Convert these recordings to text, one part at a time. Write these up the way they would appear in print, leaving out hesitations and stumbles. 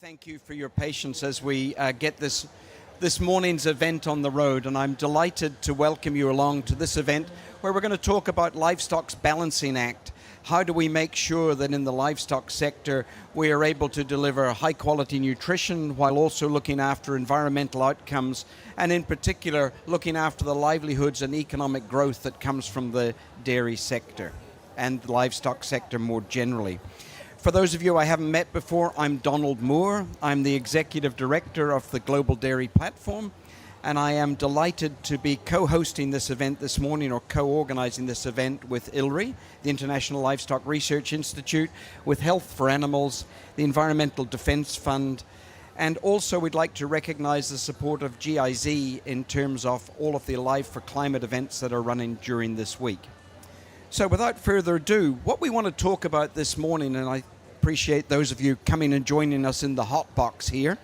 Thank you for your patience as we get this morning's event on the road, and I'm delighted to welcome you along to this event where we're going to talk about Livestock's Balancing Act. How do we make sure that in the livestock sector we are able to deliver high quality nutrition while also looking after environmental outcomes, and in particular looking after the livelihoods and economic growth that comes from the dairy sector and the livestock sector more generally. For those of you I haven't met before, I'm Donald Moore. I'm the Executive Director of the Global Dairy Platform, and I am delighted to be co-hosting this event this morning, or co-organizing this event with ILRI, the International Livestock Research Institute, with Health for Animals, the Environmental Defence Fund, and also we'd like to recognize the support of GIZ in terms of all of the Alive for Climate events that are running during this week. So without further ado, what we want to talk about this morning, and I appreciate those of you coming and joining us in the hot box here.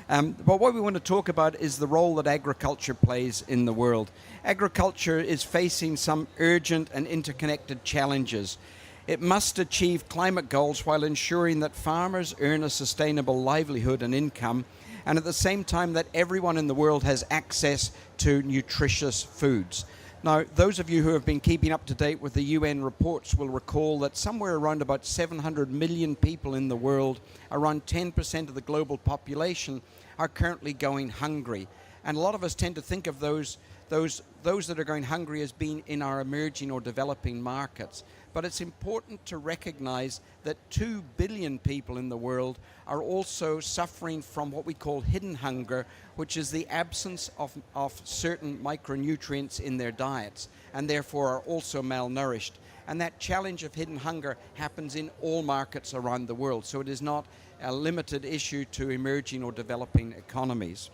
But what we want to talk about is the role that agriculture plays in the world. Agriculture is facing some urgent and interconnected challenges. It must achieve climate goals while ensuring that farmers earn a sustainable livelihood and income, and at the same time that everyone in the world has access to nutritious foods. Now, those of you who have been keeping up to date with the UN reports will recall that somewhere around about 700 million people in the world, around 10% of the global population, are currently going hungry. And a lot of us tend to think of those that are going hungry as being in our emerging or developing markets. But it's important to recognize that 2 billion people in the world are also suffering from what we call hidden hunger, which is the absence of certain micronutrients in their diets, and therefore are also malnourished. And that challenge of hidden hunger happens in all markets around the world, so it is not a limited issue to emerging or developing economies.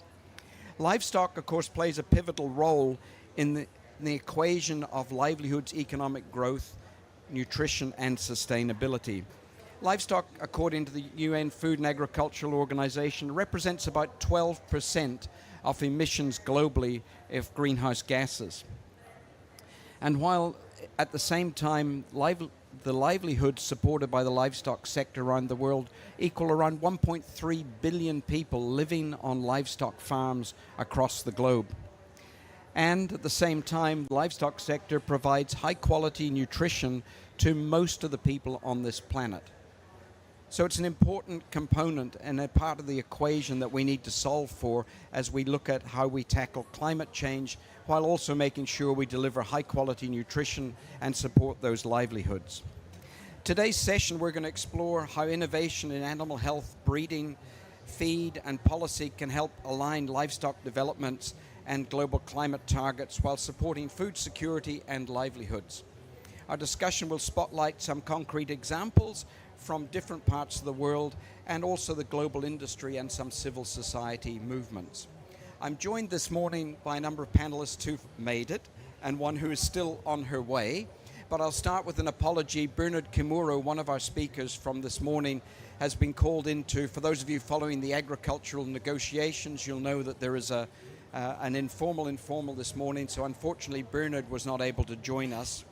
Livestock, of course, plays a pivotal role in the equation of livelihoods, economic growth, nutrition and sustainability. Livestock, according to the UN Food and Agricultural Organization, represents about 12% of emissions globally of greenhouse gases. And while at the same time the livelihoods supported by the livestock sector around the world equal around 1.3 billion people living on livestock farms across the globe. And at the same time, the livestock sector provides high-quality nutrition to most of the people on this planet. So it's an important component and a part of the equation that we need to solve for as we look at how we tackle climate change, while also making sure we deliver high-quality nutrition and support those livelihoods. Today's session, we're going to explore how innovation in animal health, breeding, feed, and policy can help align livestock developments and global climate targets while supporting food security and livelihoods. Our discussion will spotlight some concrete examples from different parts of the world and also the global industry and some civil society movements. I'm joined this morning by a number of panelists who've made it and one who is still on her way, but I'll start with an apology. Bernard Kimuro, one of our speakers from this morning, has been called into, for those of you following the agricultural negotiations, you'll know that there is an informal this morning, so unfortunately Bernard was not able to join us,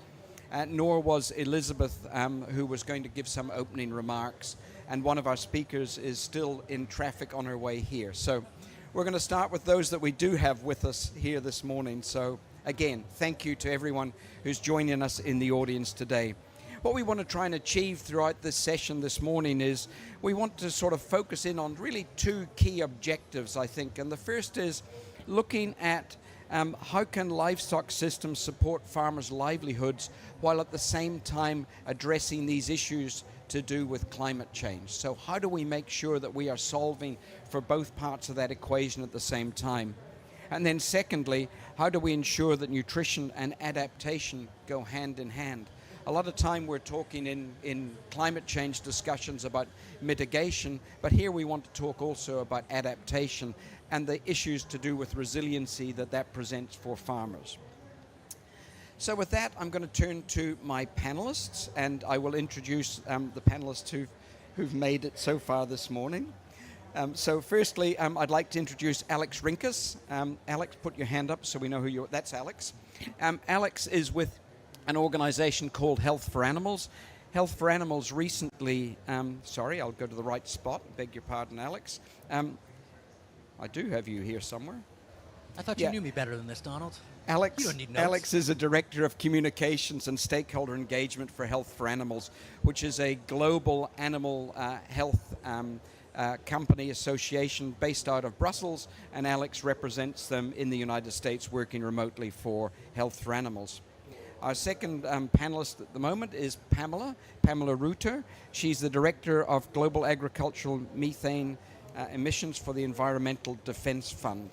nor was Elizabeth, who was going to give some opening remarks, and one of our speakers is still in traffic on her way here. So we're going to start with those that we do have with us here this morning. So again, thank you to everyone who's joining us in the audience today. What we want to try and achieve throughout this session this morning is we want to sort of focus in on really two key objectives, I think. And the first is looking at how can livestock systems support farmers' livelihoods while at the same time addressing these issues to do with climate change. So how do we make sure that we are solving for both parts of that equation at the same time? And then secondly, how do we ensure that nutrition and adaptation go hand in hand? A lot of time we're talking in climate change discussions about mitigation, but here we want to talk also about adaptation and the issues to do with resiliency that presents for farmers. So with that, I'm going to turn to my panelists, and I will introduce the panelists who've made it so far this morning. So firstly, I'd like to introduce Alex Rinkus. Alex, put your hand up so we know who you are. That's Alex. Alex is with an organization called Health for Animals. Health for Animals recently, sorry, I'll go to the right spot, beg your pardon, Alex. I do have you here somewhere. I thought you knew me better than this, Donald. Alex, You don't need notes. Alex is a Director of Communications and Stakeholder Engagement for Health for Animals, which is a global animal health company association based out of Brussels, and Alex represents them in the United States working remotely for Health for Animals. Our second panelist at the moment is Pamela Reuter. She's the Director of Global Agricultural Methane Emissions for the Environmental Defense Fund.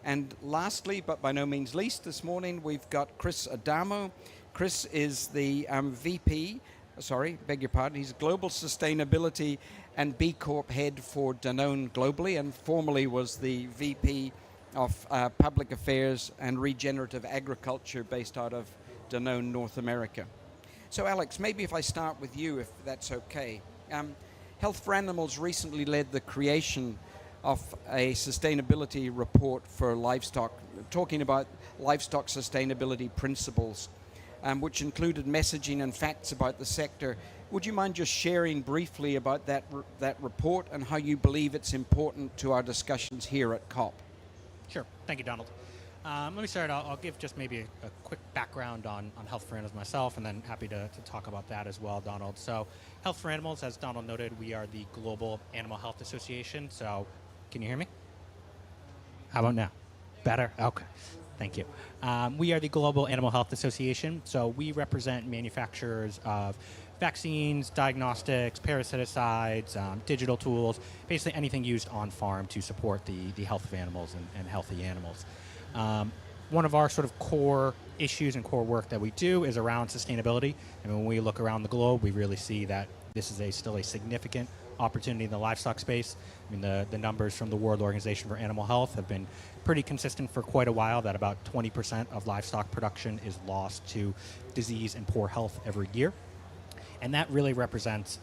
And lastly, but by no means least, this morning we've got Chris Adamo. Chris is the VP, beg your pardon, he's Global Sustainability and B Corp Head for Danone globally, and formerly was the VP of Public Affairs and Regenerative Agriculture based out of Danone, North America. So Alex, maybe if I start with you, if that's okay. Health for Animals recently led the creation of a sustainability report for livestock, talking about livestock sustainability principles, which included messaging and facts about the sector. Would you mind just sharing briefly about that report and how you believe it's important to our discussions here at COP? Sure. Thank you, Donald. Let me start. I'll give just maybe a quick background on Health for Animals myself, and then happy to talk about that as well, Donald. So Health for Animals, as Donald noted, we are the Global Animal Health Association. So can you hear me? How about now? Better? Okay. Thank you. We are the Global Animal Health Association. So we represent manufacturers of vaccines, diagnostics, parasiticides, digital tools, basically anything used on farm to support the health of animals and healthy animals. One of our sort of core issues and core work that we do is around sustainability. And when we look around the globe, we really see that this is still a significant opportunity in the livestock space. I mean, the numbers from the World Organization for Animal Health have been pretty consistent for quite a while, that about 20% of livestock production is lost to disease and poor health every year. And that really represents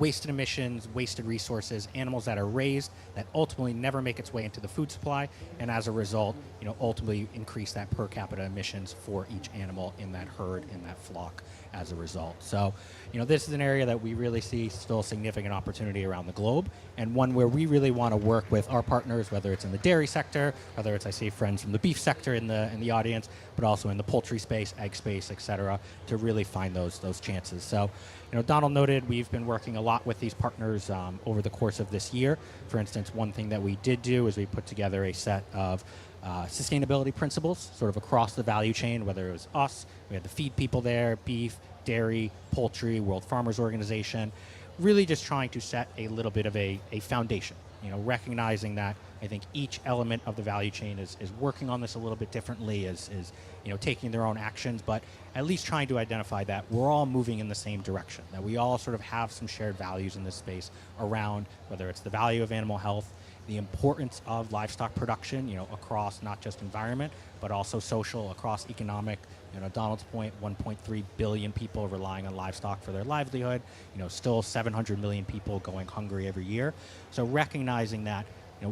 wasted emissions, wasted resources, animals that are raised that ultimately never make its way into the food supply, and as a result, ultimately increase that per capita emissions for each animal in that herd, in that flock as a result. So, this is an area that we really see still significant opportunity around the globe, and one where we really want to work with our partners, whether it's in the dairy sector, whether it's, I see friends from the beef sector in the audience, but also in the poultry space, egg space, et cetera, to really find those chances. So, Donald noted we've been working a lot with these partners over the course of this year. For instance, one thing that we did do is we put together a set of sustainability principles sort of across the value chain, whether it was us, we had the feed people there, beef, dairy, poultry, World Farmers Organization, really just trying to set a little bit of a foundation, recognizing that I think each element of the value chain is working on this a little bit differently, is taking their own actions, but at least trying to identify that we're all moving in the same direction, that we all sort of have some shared values in this space around whether it's the value of animal health, the importance of livestock production, across not just environment, but also social, across economic. Donald's point, 1.3 billion people relying on livestock for their livelihood, still 700 million people going hungry every year. So recognizing that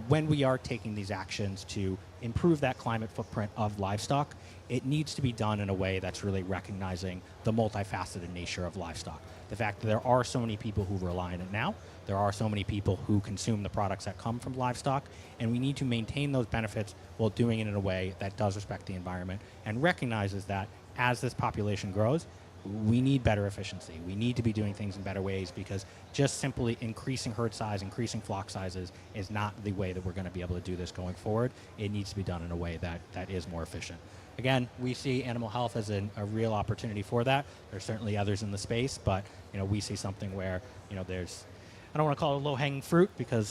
when we are taking these actions to improve that climate footprint of livestock, it needs to be done in a way that's really recognizing the multifaceted nature of livestock. The fact that there are so many people who rely on it now, there are so many people who consume the products that come from livestock, and we need to maintain those benefits while doing it in a way that does respect the environment and recognizes that as this population grows, we need better efficiency. We need to be doing things in better ways, because just simply increasing herd size, increasing flock sizes is not the way that we're going to be able to do this going forward. It needs to be done in a way that is more efficient. Again, we see animal health as a real opportunity for that. There's certainly others in the space, but we see something where there's, I don't want to call it low-hanging fruit, because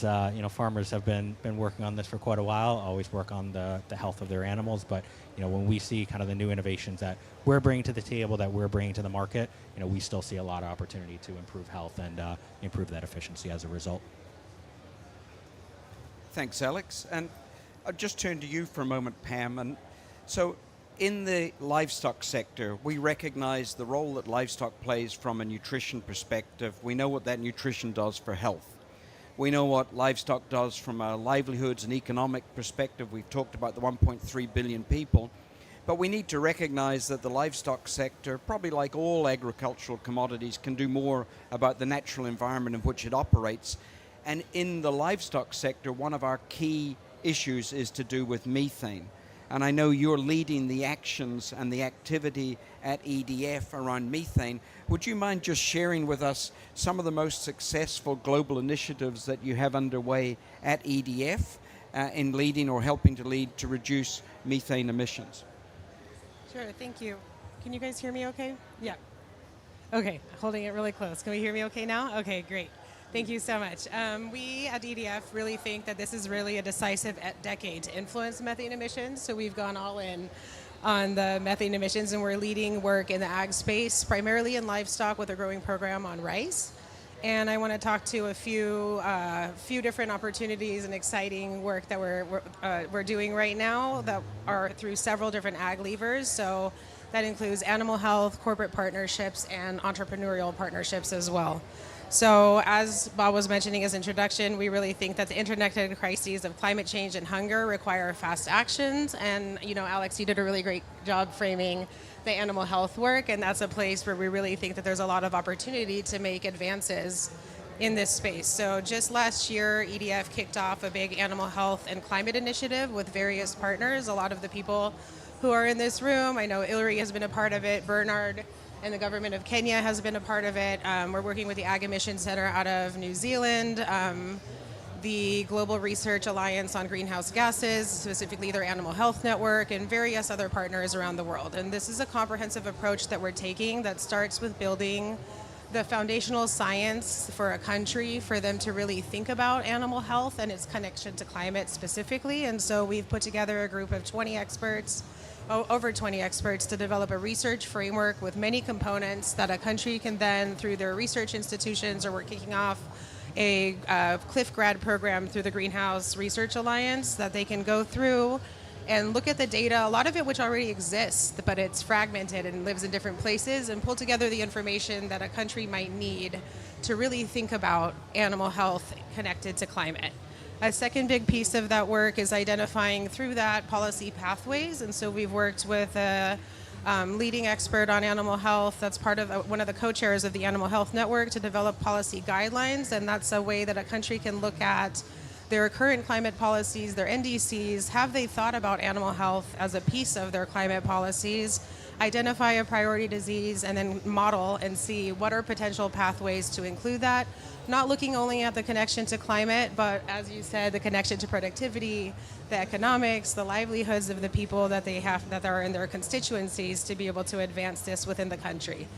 farmers have been working on this for quite a while, always work on the health of their animals, but when we see kind of the new innovations that we're bringing to the table, that we're bringing to the market, we still see a lot of opportunity to improve health and improve that efficiency as a result. Thanks, Alex. And I'll just turn to you for a moment, Pam. And so in the livestock sector, we recognize the role that livestock plays from a nutrition perspective. We know what that nutrition does for health. We know what livestock does from a livelihoods and economic perspective. We've talked about the 1.3 billion people. But we need to recognize that the livestock sector, probably like all agricultural commodities, can do more about the natural environment in which it operates. And in the livestock sector, one of our key issues is to do with methane. And I know you're leading the actions and the activity at EDF around methane. Would you mind just sharing with us some of the most successful global initiatives that you have underway at EDF in leading or helping to lead to reduce methane emissions? Sure, thank you. Can you guys hear me okay? Yeah. Okay, holding it really close. Can we hear me okay now? Okay, great. Thank you so much. We at EDF really think that this is really a decisive decade to influence methane emissions. So we've gone all in on the methane emissions, and we're leading work in the ag space, primarily in livestock with a growing program on rice. And I want to talk to a few different opportunities and exciting work that we're doing right now that are through several different ag levers. So that includes animal health, corporate partnerships, and entrepreneurial partnerships as well. So as Bob was mentioning as introduction, we really think that the interconnected crises of climate change and hunger require fast actions. And, Alex, you did a really great job framing the animal health work, and that's a place where we really think that there's a lot of opportunity to make advances in this space. So just last year, EDF kicked off a big animal health and climate initiative with various partners. A lot of the people who are in this room, I know Ilri has been a part of it, Bernard, and the government of Kenya has been a part of it. We're working with the Ag Emissions Center out of New Zealand, the Global Research Alliance on Greenhouse Gases, specifically their Animal Health Network, and various other partners around the world. And this is a comprehensive approach that we're taking that starts with building the foundational science for a country for them to really think about animal health and its connection to climate specifically. And so we've put together a group of 20 experts, over 20 experts, to develop a research framework with many components that a country can then, through their research institutions, or we're kicking off a Cliff grad program through the Greenhouse Research Alliance that they can go through and look at the data, a lot of it which already exists, but it's fragmented and lives in different places, and pull together the information that a country might need to really think about animal health connected to climate. A second big piece of that work is identifying through that policy pathways, and so we've worked with a leading expert on animal health that's part of one of the co-chairs of the Animal Health Network to develop policy guidelines, and that's a way that a country can look at their current climate policies, their NDCs. Have they thought about animal health as a piece of their climate policies, identify a priority disease, and then model and see what are potential pathways to include that, not looking only at the connection to climate, but as you said, the connection to productivity, the economics, the livelihoods of the people that they have, that are in their constituencies, to be able to advance this within the country.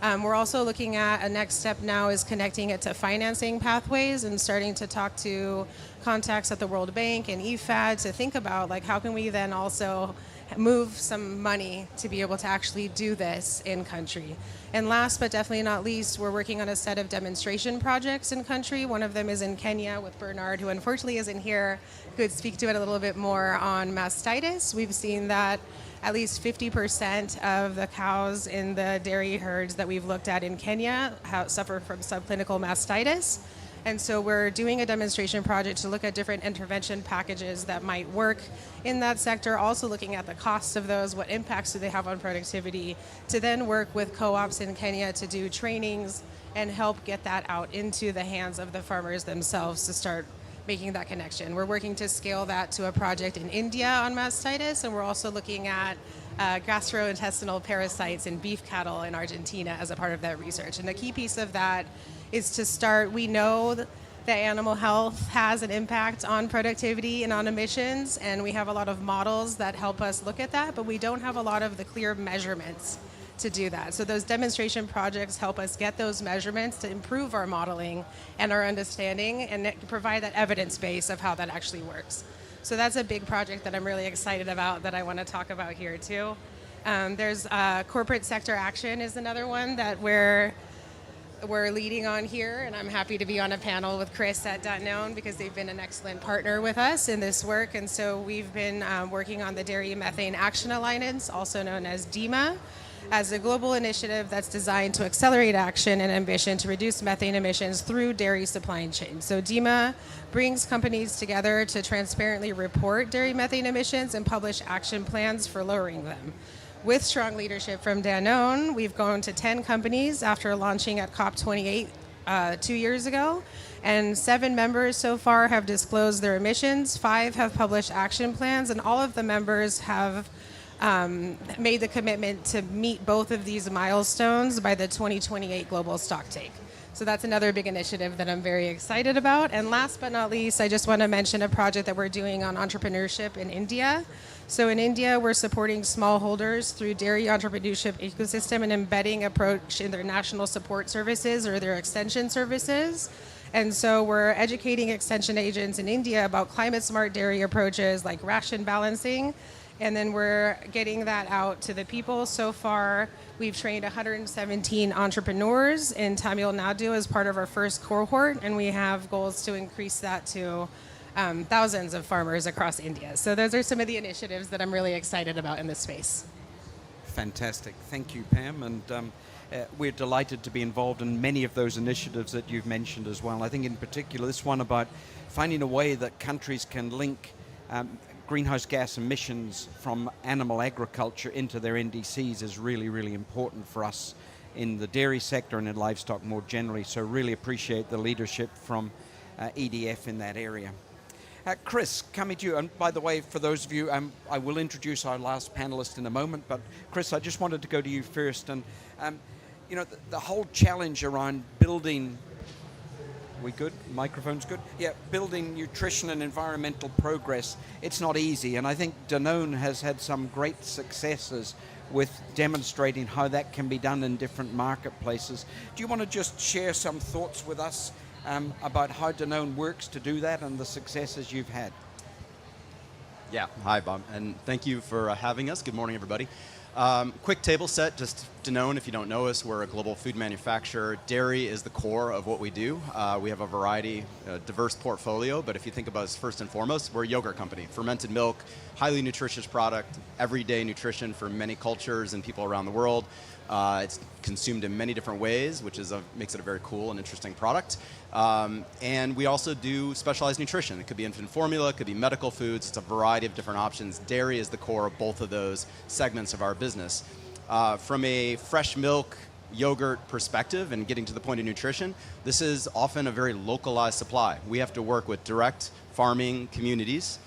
We're also looking at a next step now is connecting it to financing pathways and starting to talk to contacts at the World Bank and EFAD to think about, like, how can we then also move some money to be able to actually do this in country. And last but definitely not least, we're working on a set of demonstration projects in country. One of them is in Kenya with Bernard, who unfortunately isn't here, who could speak to it a little bit more on mastitis. We've seen that at least 50% of the cows in the dairy herds that we've looked at in Kenya suffer from subclinical mastitis. And so we're doing a demonstration project to look at different intervention packages that might work in that sector, also looking at the costs of those, what impacts do they have on productivity, to then work with co-ops in Kenya to do trainings and help get that out into the hands of the farmers themselves to start making that connection. We're working to scale that to a project in India on mastitis, and we're also looking at gastrointestinal parasites in beef cattle in Argentina as a part of that research. And the key piece of that is to start, we know that animal health has an impact on productivity and on emissions, and we have a lot of models that help us look at that, but we don't have a lot of the clear measurements to do that. So those demonstration projects help us get those measurements to improve our modeling and our understanding and provide that evidence base of how that actually works. So that's a big project that I'm really excited about that I want to talk about here too. There's corporate sector action is another one that we're leading on here, and I'm happy to be on a panel with Chris at .known because they've been an excellent partner with us in this work. And so we've been working on the Dairy Methane Action Alliance, also known as DEMA. as a global initiative that's designed to accelerate action and ambition to reduce methane emissions through dairy supply chain. So DEMA brings companies together to transparently report dairy methane emissions and publish action plans for lowering them. With strong leadership from Danone, we've grown to 10 companies after launching at COP28 2 years ago, and 7 members so far have disclosed their emissions, 5 have published action plans, and all of the members have made the commitment to meet both of these milestones by the 2028 global stock take. So that's another big initiative that I'm very excited about. And last but not least, I just want to mention a project that we're doing on entrepreneurship in India. So in India, we're supporting smallholders through dairy entrepreneurship ecosystem and embedding approach in their national support services or their extension services. And so we're educating extension agents in India about climate smart dairy approaches like ration balancing. And then we're getting that out to the people. So far, we've trained 117 entrepreneurs in Tamil Nadu as part of our first cohort, and we have goals to increase that to thousands of farmers across India. So those are some of the initiatives that I'm really excited about in this space. Fantastic. Thank you, Pam. And we're delighted to be involved in many of those initiatives that you've mentioned as well. I think in particular, this one about finding a way that countries can link greenhouse gas emissions from animal agriculture into their NDCs is really, really important for us in the dairy sector and in livestock more generally. So really appreciate the leadership from EDF in that area. Chris, coming to you, and by the way, for those of you, I will introduce our last panelist in a moment, but Chris, I just wanted to go to you first. And, you know, the whole challenge around building, we good? Microphone's good? Yeah, building nutrition and environmental progress, it's not easy. And I think Danone has had some great successes with demonstrating how that can be done in different marketplaces. Do you want to just share some thoughts with us about how Danone works to do that and the successes you've had? Yeah, hi Bob, and thank you for having us. Good morning, everybody. Quick table set, just Danone, if you don't know us, we're a global food manufacturer. Dairy is the core of what we do. We have a variety, diverse portfolio, but if you think about us first and foremost, we're a yogurt company. Fermented milk, highly nutritious product, everyday nutrition for many cultures and people around the world. It's consumed in many different ways, which is makes it a very cool and interesting product. And we also do specialized nutrition. It could be infant formula, it could be medical foods. It's a variety of different options. Dairy is the core of both of those segments of our business. From a fresh milk, yogurt perspective and getting to the point of nutrition, this is often a very localized supply. We have to work with direct farming communities,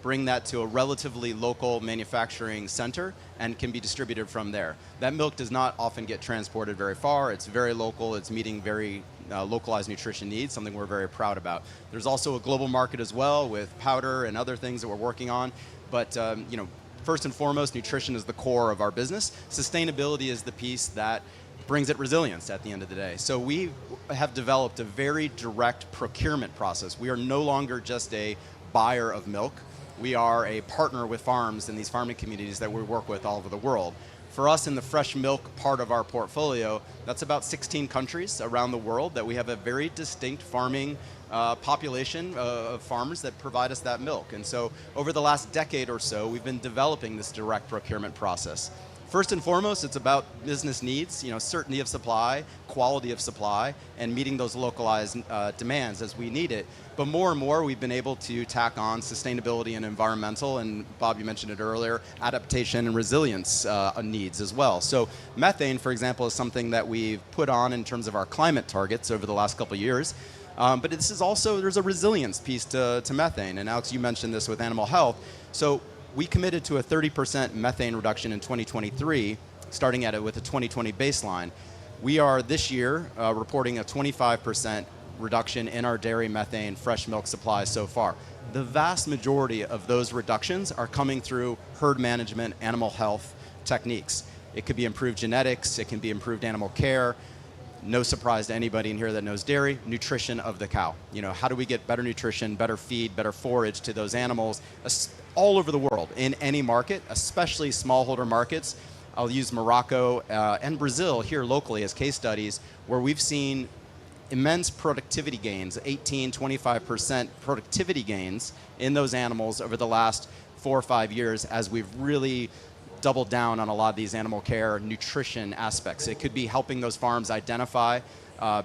bring that to a relatively local manufacturing center, and can be distributed from there. That milk does not often get transported very far. It's very local. It's meeting very localized nutrition needs, something we're very proud about. There's also a global market as well with powder and other things that we're working on. But you know, first and foremost, nutrition is the core of our business. Sustainability is the piece that brings it resilience at the end of the day. So we have developed a very direct procurement process. We are no longer just a buyer of milk. We are a partner with farms in these farming communities that we work with all over the world. For us in the fresh milk part of our portfolio, that's about 16 countries around the world that we have a very distinct farming population of farmers that provide us that milk. And so over the last decade or so, we've been developing this direct procurement process. First and foremost, it's about business needs, you know, certainty of supply, quality of supply, and meeting those localized demands as we need it. But more and more, we've been able to tack on sustainability and environmental, and Bob, you mentioned it earlier, adaptation and resilience needs as well. So methane, for example, is something that we've put on in terms of our climate targets over the last couple of years. But this is also, there's a resilience piece to methane. And Alex, you mentioned this with animal health. So we committed to a 30% methane reduction in 2023, starting at it with a 2020 baseline. We are this year reporting a 25% reduction in our dairy methane fresh milk supply so far. The vast majority of those reductions are coming through herd management, animal health techniques. It could be improved genetics, it can be improved animal care. No surprise to anybody in here that knows dairy, nutrition of the cow. You know, how do we get better nutrition, better feed, better forage to those animals all over the world, in any market, especially smallholder markets. I'll use Morocco and Brazil here locally as case studies where we've seen immense productivity gains, 18, 25% productivity gains in those animals over the last 4 or 5 years as we've really double down on a lot of these animal care nutrition aspects. It could be helping those farms identify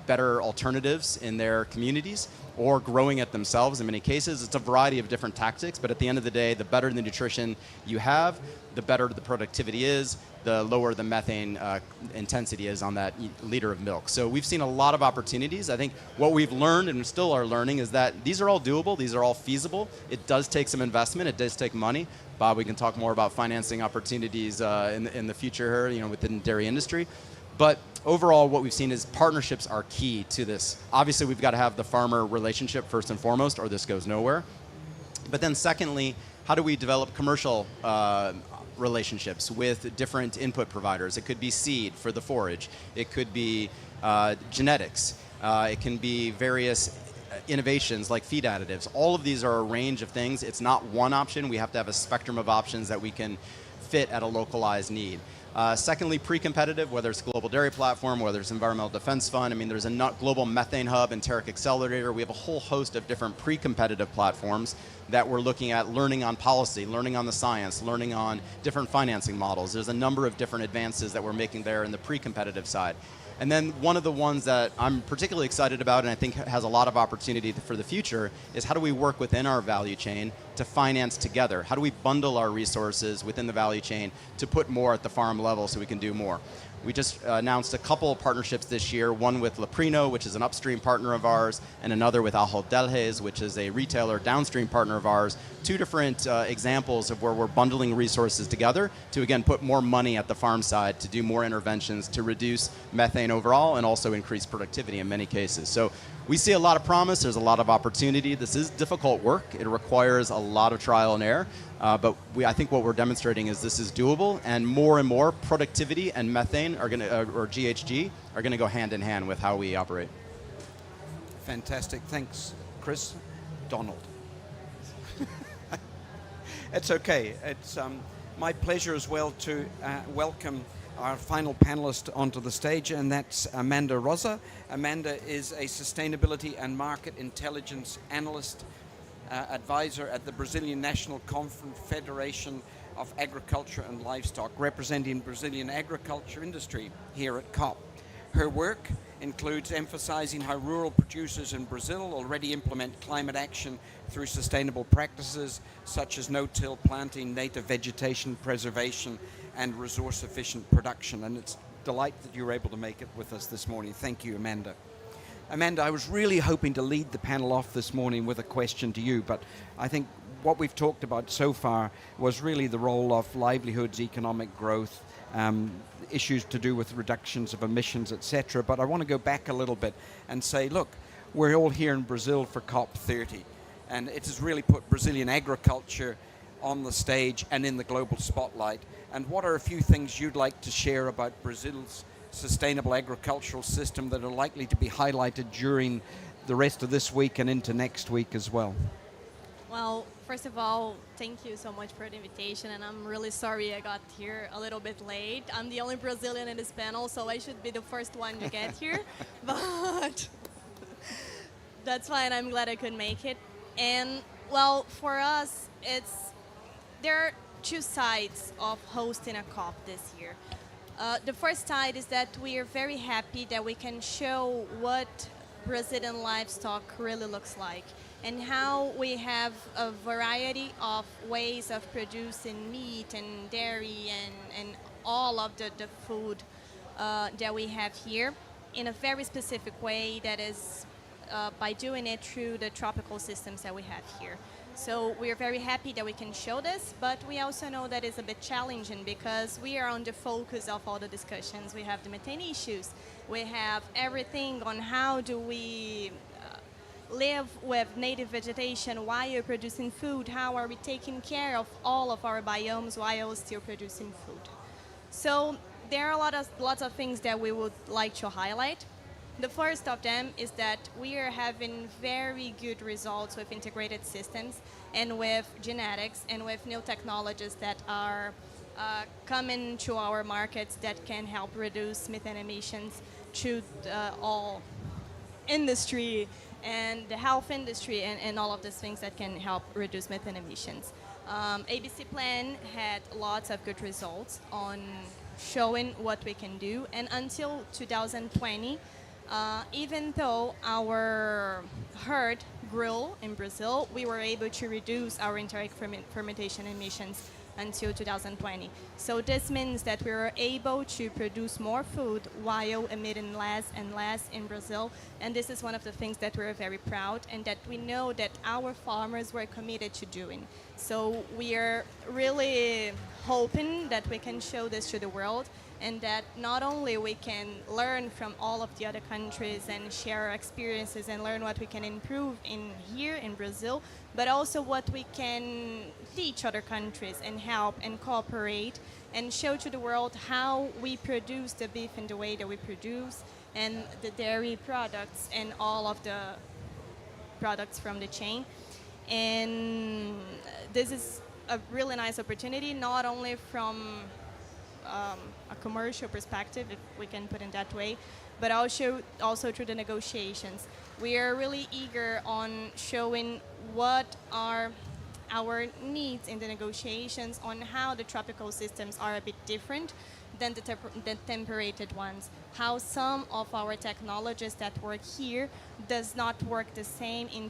better alternatives in their communities, or growing it themselves in many cases. It's a variety of different tactics, but at the end of the day, the better the nutrition you have, the better the productivity is, the lower the methane intensity is on that liter of milk. So we've seen a lot of opportunities. I think what we've learned and still are learning is that these are all doable, these are all feasible. It does take some investment, it does take money. Bob, we can talk more about financing opportunities in the future here, within the dairy industry. But overall, what we've seen is partnerships are key to this. Obviously, we've got to have the farmer relationship first and foremost, or this goes nowhere. But then secondly, how do we develop commercial relationships with different input providers? It could be seed for the forage. It could be genetics. It can be various innovations like feed additives. All of these are a range of things. It's not one option. We have to have a spectrum of options that we can fit at a localized need. Secondly, pre-competitive, whether it's Global Dairy Platform, whether it's Environmental Defense Fund. I mean, there's a Global Methane Hub and Enteric Accelerator. We have a whole host of different pre-competitive platforms that we're looking at, learning on policy, learning on the science, learning on different financing models. There's a number of different advances that we're making there in the pre-competitive side. And then one of the ones that I'm particularly excited about and I think has a lot of opportunity for the future is how do we work within our value chain to finance together? How do we bundle our resources within the value chain to put more at the farm level so we can do more? We just announced a couple of partnerships this year, one with Leprino, which is an upstream partner of ours, and another with Ahold Delhaize, which is a retailer downstream partner of ours. Two different examples of where we're bundling resources together to, again, put more money at the farm side to do more interventions to reduce methane overall and also increase productivity in many cases. So we see a lot of promise. There's a lot of opportunity. This is difficult work. It requires a lot of trial and error. But I think what we're demonstrating is this is doable, and more productivity and methane are going to, or GHG, are going to go hand in hand with how we operate. Fantastic. Thanks, Chris. Donald. It's okay. It's my pleasure as well to welcome our final panelist onto the stage, and that's Amanda Rosa. Amanda is a sustainability and market intelligence analyst, advisor at the Brazilian National Confederation of Agriculture and Livestock, representing Brazilian agriculture industry here at COP. Her work includes emphasizing how rural producers in Brazil already implement climate action through sustainable practices such as no-till planting, native vegetation preservation, and resource-efficient production. And it's a delight that you were able to make it with us this morning. Thank you, Amanda. Amanda, I was really hoping to lead the panel off this morning with a question to you, but I think what we've talked about so far was really the role of livelihoods, economic growth, issues to do with reductions of emissions, etc. But I want to go back a little bit and say, look, we're all here in Brazil for COP30, and it has really put Brazilian agriculture on the stage and in the global spotlight. And what are a few things you'd like to share about Brazil's sustainable agricultural system that are likely to be highlighted during the rest of this week and into next week as well? Well, first of all, thank you so much for the invitation, and I'm really sorry I got here a little bit late. I'm the only Brazilian in this panel, so I should be the first one to get here, but that's fine. I'm glad I could make it. And, well, for us, there are two sides of hosting a COP this year. The first side is that we are very happy that we can show what Brazilian livestock really looks like and how we have a variety of ways of producing meat and dairy and all of the food that we have here in a very specific way, that is by doing it through the tropical systems that we have here. So we are very happy that we can show this, but we also know that it's a bit challenging because we are on the focus of all the discussions. We have the methane issues. We have everything on how do we live with native vegetation while you're producing food. How are we taking care of all of our biomes while still producing food? So there are lots of things that we would like to highlight. The first of them is that we are having very good results with integrated systems and with genetics and with new technologies that are coming to our markets that can help reduce methane emissions to all industry and the health industry and all of these things that can help reduce methane emissions. ABC Plan had lots of good results on showing what we can do, and until 2020, even though our herd grew in Brazil, we were able to reduce our indirect fermentation emissions until 2020. So this means that we were able to produce more food while emitting less and less in Brazil. And this is one of the things that we're very proud and that we know that our farmers were committed to doing. So we are really hoping that we can show this to the world, and that not only we can learn from all of the other countries and share our experiences and learn what we can improve in here in Brazil, but also what we can teach other countries and help and cooperate and show to the world how we produce the beef in the way that we produce, and the dairy products and all of the products from the chain. And this is a really nice opportunity, not only from a commercial perspective, if we can put it that way, but also through the negotiations. We are really eager on showing what are our needs in the negotiations, on how the tropical systems are a bit different than the temperated ones, how some of our technologies that work here does not work the same in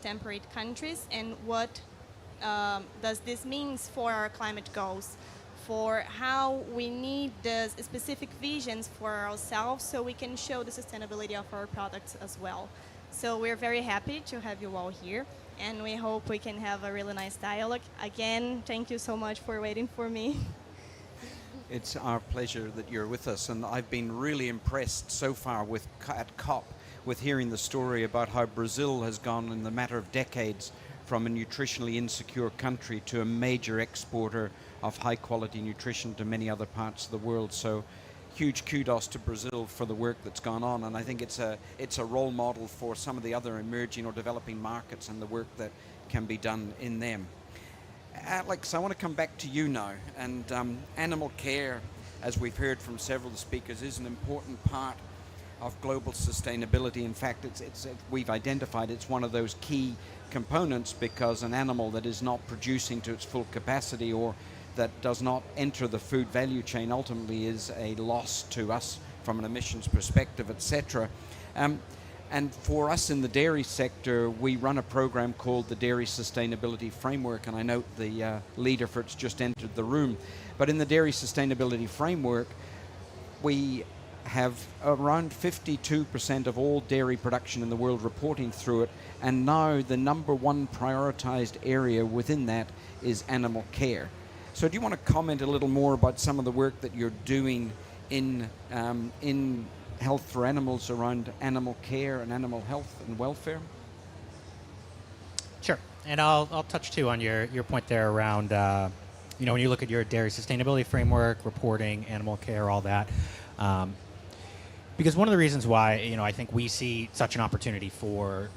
temperate countries, and what does this mean for our climate goals, for how we need the specific visions for ourselves so we can show the sustainability of our products as well. So we're very happy to have you all here, and we hope we can have a really nice dialogue. Again, thank you so much for waiting for me. It's our pleasure that you're with us, and I've been really impressed so far at COP with hearing the story about how Brazil has gone in the matter of decades from a nutritionally insecure country to a major exporter of high-quality nutrition to many other parts of the world. So huge kudos to Brazil for the work that's gone on, and I think it's a role model for some of the other emerging or developing markets and the work that can be done in them. Alex, I want to come back to you now, and animal care, as we've heard from several speakers, is an important part of global sustainability. In fact, we've identified it's one of those key components, because an animal that is not producing to its full capacity or that does not enter the food value chain ultimately is a loss to us from an emissions perspective, etc. And for us in the dairy sector, we run a program called the Dairy Sustainability Framework, and I note the leader for it's just entered the room. But in the Dairy Sustainability Framework, we have around 52% of all dairy production in the world reporting through it, and now the number one prioritized area within that is animal care. So do you want to comment a little more about some of the work that you're doing in health for animals around animal care and animal health and welfare? Sure, and I'll touch too on your point there around when you look at your dairy sustainability framework, reporting, animal care, all that. Because one of the reasons why I think we see such an opportunity for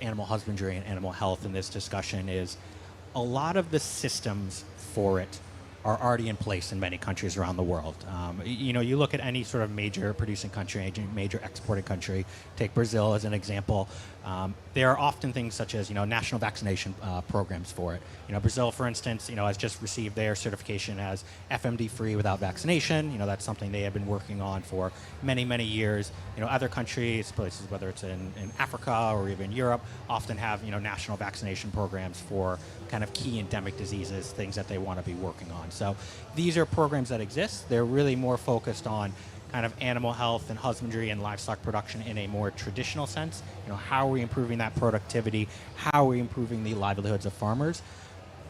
animal husbandry and animal health in this discussion is a lot of the systems for it are already in place in many countries around the world. You look at any sort of major producing country, any major exporting country, take Brazil as an example. There are often things such as national vaccination programs for it. Brazil, for instance, has just received their certification as FMD-free without vaccination. That's something they have been working on for many, many years. Other countries, places whether it's in Africa or even Europe, often have national vaccination programs for kind of key endemic diseases, things that they want to be working on. So these are programs that exist. They're really more focused on kind of animal health and husbandry and livestock production in a more traditional sense. How are we improving that productivity? How are we improving the livelihoods of farmers?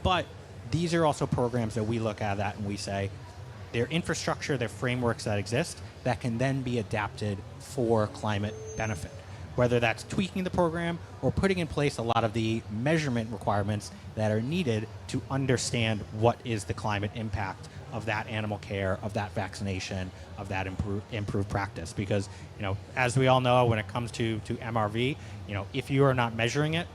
But these are also programs that we look at that and we say, they're infrastructure, they're frameworks that exist that can then be adapted for climate benefit. Whether that's tweaking the program or putting in place a lot of the measurement requirements that are needed to understand what is the climate impact of that animal care, of that vaccination, of that improved practice. Because, as we all know, when it comes to MRV, if you are not measuring it,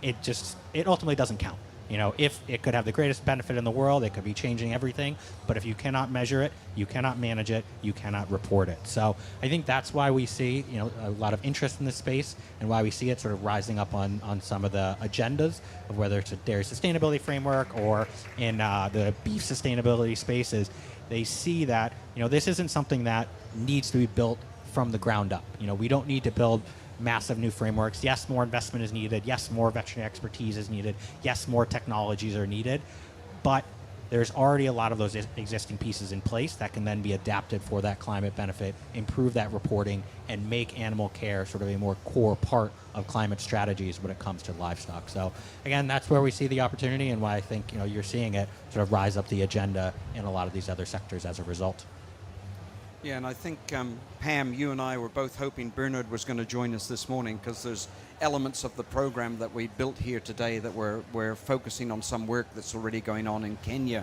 it ultimately doesn't count. if it could have the greatest benefit in the world, it could be changing everything. But if you cannot measure it, you cannot manage it, you cannot report it. So I think that's why we see, a lot of interest in this space, and why we see it sort of rising up on some of the agendas of whether it's a dairy sustainability framework or in the beef sustainability spaces. They see that, this isn't something that needs to be built from the ground up. We don't need to build massive new frameworks. Yes, more investment is needed. Yes, more veterinary expertise is needed. Yes, more technologies are needed. But there's already a lot of those existing pieces in place that can then be adapted for that climate benefit, improve that reporting, and make animal care sort of a more core part of climate strategies when it comes to livestock. So again, that's where we see the opportunity, and why I think you're seeing it sort of rise up the agenda in a lot of these other sectors as a result. Yeah, and I think, Pam, you and I were both hoping Bernard was going to join us this morning, because there's elements of the program that we built here today that we're focusing on some work that's already going on in Kenya.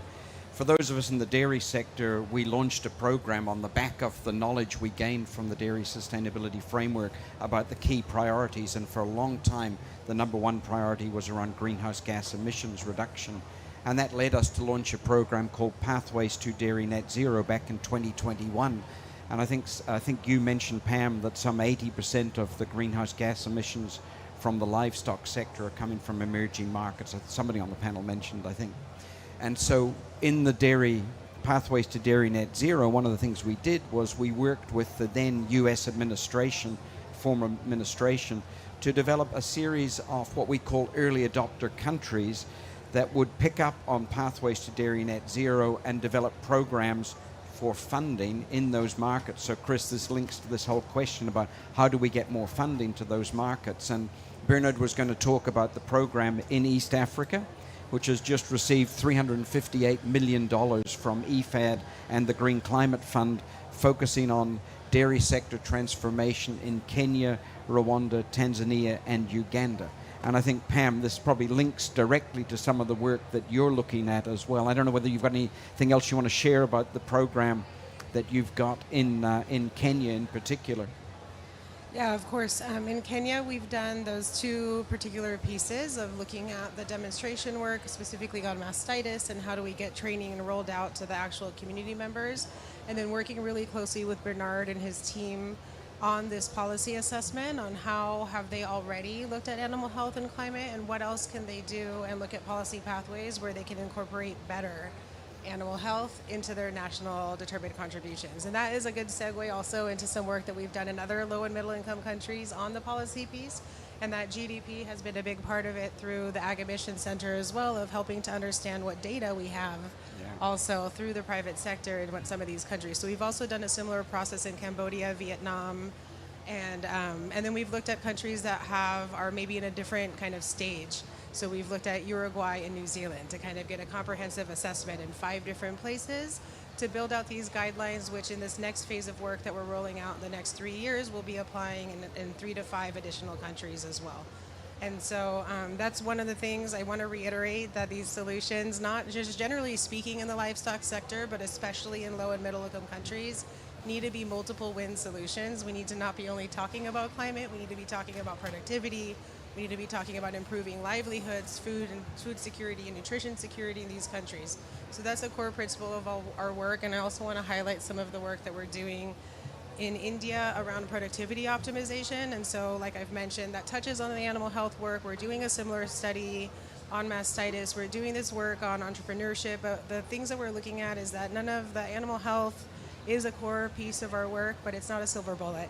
For those of us in the dairy sector, we launched a program on the back of the knowledge we gained from the Dairy Sustainability Framework about the key priorities, and for a long time, the number one priority was around greenhouse gas emissions reduction. And that led us to launch a program called Pathways to Dairy Net Zero back in 2021. And I think you mentioned, Pam, that some 80% of the greenhouse gas emissions from the livestock sector are coming from emerging markets. Somebody on the panel mentioned, I think. And so in the dairy Pathways to Dairy Net Zero, one of the things we did was we worked with the then US administration, former administration, to develop a series of what we call early adopter countries that would pick up on Pathways to Dairy Net Zero and develop programs for funding in those markets. So Chris, this links to this whole question about how do we get more funding to those markets. And Bernard was going to talk about the program in East Africa, which has just received $358 million from EFAD and the Green Climate Fund, focusing on dairy sector transformation in Kenya, Rwanda, Tanzania, and Uganda. And I think, Pam, this probably links directly to some of the work that you're looking at as well. I don't know whether you've got anything else you want to share about the program that you've got in Kenya in particular. Yeah, of course. In Kenya, we've done those two particular pieces of looking at the demonstration work, specifically on mastitis, and how do we get training and rolled out to the actual community members, and then working really closely with Bernard and his team on this policy assessment on how have they already looked at animal health and climate, and what else can they do, and look at policy pathways where they can incorporate better animal health into their national determined contributions. And that is a good segue also into some work that we've done in other low and middle income countries on the policy piece. And that GDP has been a big part of it through the Ag Emission Center as well, of helping to understand what data we have also through the private sector in what some of these countries. So we've also done a similar process in Cambodia, Vietnam, and then we've looked at countries that are maybe in a different kind of stage. So we've looked at Uruguay and New Zealand to kind of get a comprehensive assessment in 5 different places to build out these guidelines, which in this next phase of work that we're rolling out in the next 3 years, we'll be applying in 3 to 5 additional countries as well. And so that's one of the things I want to reiterate, that these solutions, not just generally speaking in the livestock sector, but especially in low and middle income countries, need to be multiple win solutions. We need to not be only talking about climate, we need to be talking about productivity, we need to be talking about improving livelihoods, food security and nutrition security in these countries. So that's a core principle of our work, and I also want to highlight some of the work that we're doing in India around productivity optimization. And so, like I've mentioned, that touches on the animal health work. We're doing a similar study on mastitis. We're doing this work on entrepreneurship. But the things that we're looking at is that none of the animal health is a core piece of our work, but it's not a silver bullet.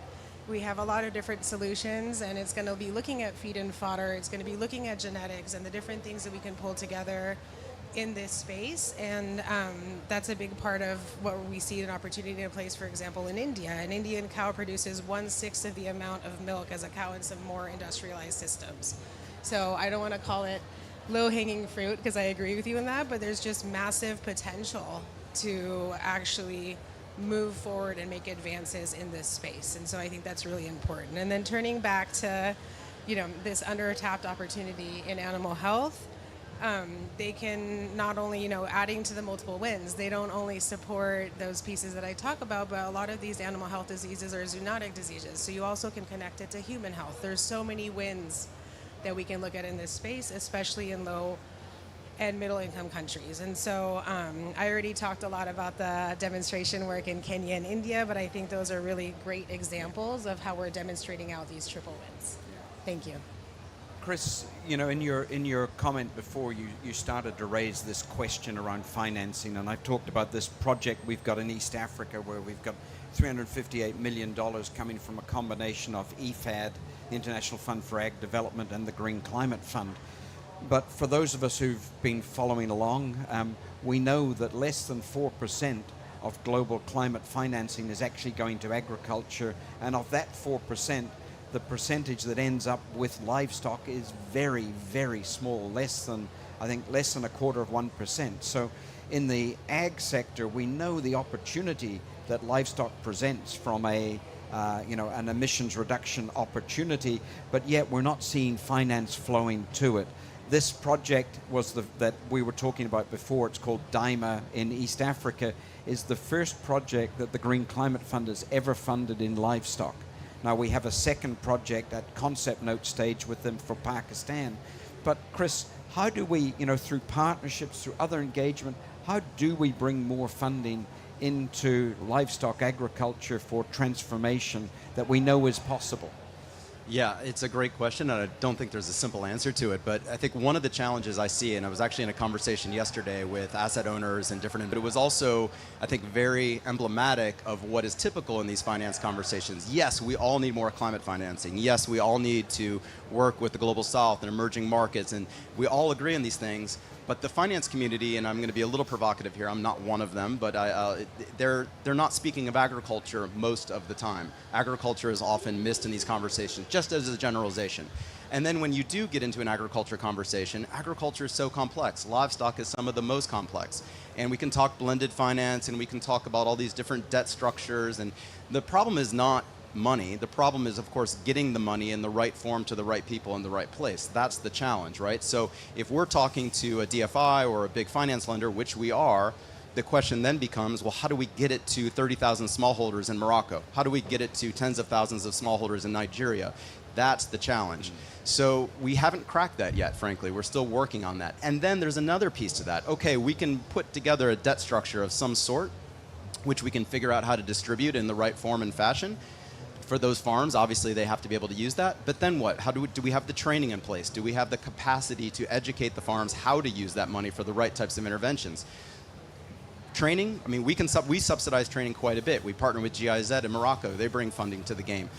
We have a lot of different solutions, and it's going to be looking at feed and fodder. It's going to be looking at genetics and the different things that we can pull together in this space. And that's a big part of what we see an opportunity in place, for example, in India. An Indian cow produces 1/6 of the amount of milk as a cow in some more industrialized systems. So I don't want to call it low-hanging fruit, because I agree with you in that, but there's just massive potential to actually move forward and make advances in this space. And so I think that's really important. And then turning back to, this under-tapped opportunity in animal health, they can not only, adding to the multiple wins, they don't only support those pieces that I talk about, but a lot of these animal health diseases are zoonotic diseases. So you also can connect it to human health. There's so many wins that we can look at in this space, especially in low and middle-income countries. And so I already talked a lot about the demonstration work in Kenya and India, but I think those are really great examples of how we're demonstrating out these triple wins. Thank you. Chris, you know, in your comment before, you started to raise this question around financing, and I've talked about this project we've got in East Africa where we've got $358 million coming from a combination of EFAD, the International Fund for Ag Development, and the Green Climate Fund. But for those of us who've been following along, we know that less than 4% of global climate financing is actually going to agriculture, and of that 4%, the percentage that ends up with livestock is very, very small, less than a quarter of 1%. So in the ag sector, we know the opportunity that livestock presents from an emissions reduction opportunity, but yet we're not seeing finance flowing to it. This project was that we were talking about before, it's called DIMA in East Africa, is the first project that the Green Climate Fund has ever funded in livestock. Now we have a second project at concept note stage with them for Pakistan. But Chris, how do we, through partnerships, through other engagement, how do we bring more funding into livestock agriculture for transformation that we know is possible? Yeah, it's a great question, and I don't think there's a simple answer to it, but I think one of the challenges I see, and I was actually in a conversation yesterday with asset owners and different, but it was also, I think, very emblematic of what is typical in these finance conversations. Yes, we all need more climate financing. Yes, we all need to work with the global south and emerging markets, and we all agree on these things. But the finance community, and I'm going to be a little provocative here, I'm not one of them, but they're not speaking of agriculture most of the time. Agriculture is often missed in these conversations, just as a generalization. And then when you do get into an agriculture conversation, agriculture is so complex. Livestock is some of the most complex. And we can talk blended finance, and we can talk about all these different debt structures, and the problem is not money. The problem is, of course, getting the money in the right form to the right people in the right place. That's the challenge, right? So if we're talking to a DFI or a big finance lender, which we are, the question then becomes, well, how do we get it to 30,000 smallholders in Morocco? How do we get it to tens of thousands of smallholders in Nigeria? That's the challenge. So we haven't cracked that yet, frankly. We're still working on that. And then there's another piece to that. Okay, we can put together a debt structure of some sort, which we can figure out how to distribute in the right form and fashion. For those farms, obviously they have to be able to use that, but then what? How do we have the training in place? Do we have the capacity to educate the farms how to use that money for the right types of interventions? Training, I mean, we subsidize training quite a bit. We partner with GIZ in Morocco. They bring funding to the game.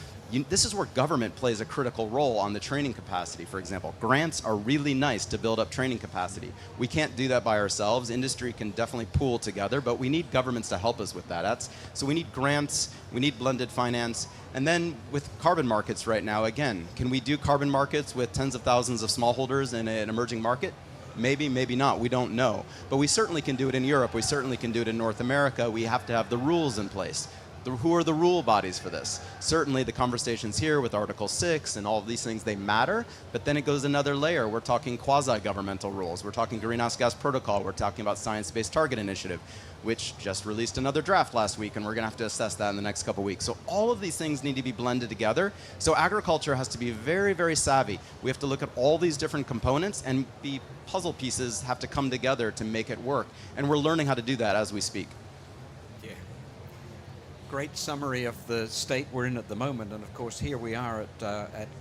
This is where government plays a critical role on the training capacity, for example. Grants are really nice to build up training capacity. We can't do that by ourselves. Industry can definitely pool together, but we need governments to help us with that. So we need grants, we need blended finance, and then with carbon markets right now, again, can we do carbon markets with tens of thousands of smallholders in an emerging market? Maybe, maybe not. We don't know. But we certainly can do it in Europe. We certainly can do it in North America. We have to have the rules in place. Who are the rule bodies for this? Certainly the conversations here with Article 6 and all of these things, they matter, but then it goes another layer. We're talking quasi-governmental rules. We're talking Greenhouse Gas Protocol. We're talking about Science-Based Target Initiative, which just released another draft last week, and we're going to have to assess that in the next couple weeks. So all of these things need to be blended together. So agriculture has to be very, very savvy. We have to look at all these different components, and puzzle pieces have to come together to make it work. And we're learning how to do that as we speak. Great summary of the state we're in at the moment, and of course here we are at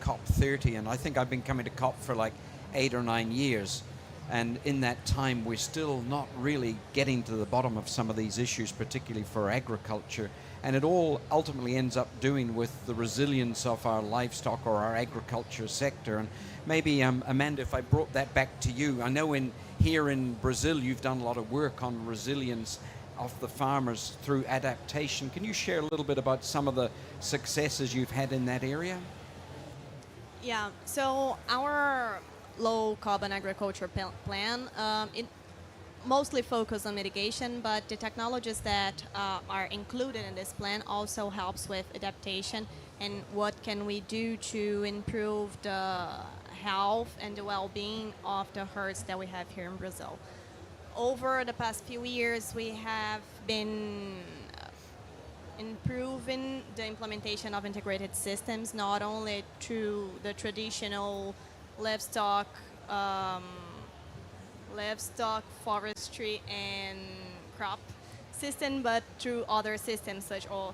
COP30, and I think I've been coming to COP for like 8 or 9 years, and in that time we're still not really getting to the bottom of some of these issues, particularly for agriculture, and it all ultimately ends up doing with the resilience of our livestock or our agriculture sector. And maybe Amanda, if I brought that back to you, I know here in Brazil you've done a lot of work on resilience of the farmers through adaptation. Can you share a little bit about some of the successes you've had in that area? Yeah, so our low carbon agriculture plan, it mostly focuses on mitigation, but the technologies that are included in this plan also helps with adaptation and what can we do to improve the health and the well-being of the herds that we have here in Brazil. Over the past few years, we have been improving the implementation of integrated systems, not only through the traditional livestock livestock, forestry, and crop system, but through other systems such as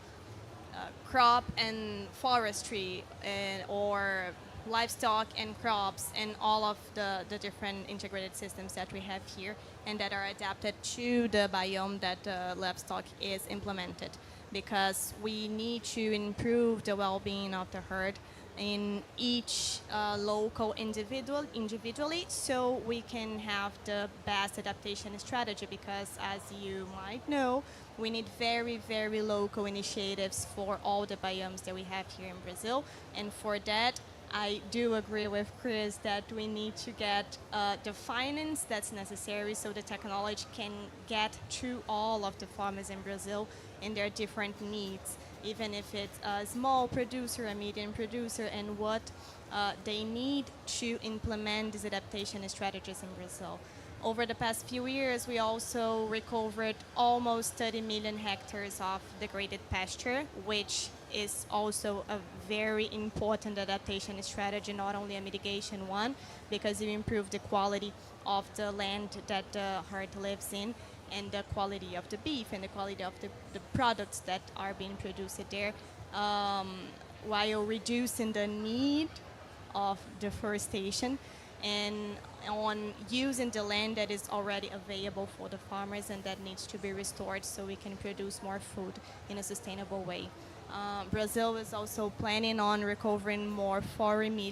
crop and forestry, or livestock and crops, and all of the different integrated systems that we have here and that are adapted to the biome that livestock is implemented, because we need to improve the well-being of the herd in each local individually, so we can have the best adaptation strategy, because as you might know, we need very, very local initiatives for all the biomes that we have here in Brazil. And for that, I do agree with Chris that we need to get the finance that's necessary so the technology can get to all of the farmers in Brazil and their different needs, even if it's a small producer, a medium producer, and what they need to implement these adaptation strategies in Brazil. Over the past few years, we also recovered almost 30 million hectares of degraded pasture, which is also a very important adaptation strategy, not only a mitigation one, because you improve the quality of the land that the herd lives in, and the quality of the beef and the quality of the products that are being produced there, while reducing the need of deforestation and on using the land that is already available for the farmers and that needs to be restored so we can produce more food in a sustainable way. Brazil is also planning on recovering more 40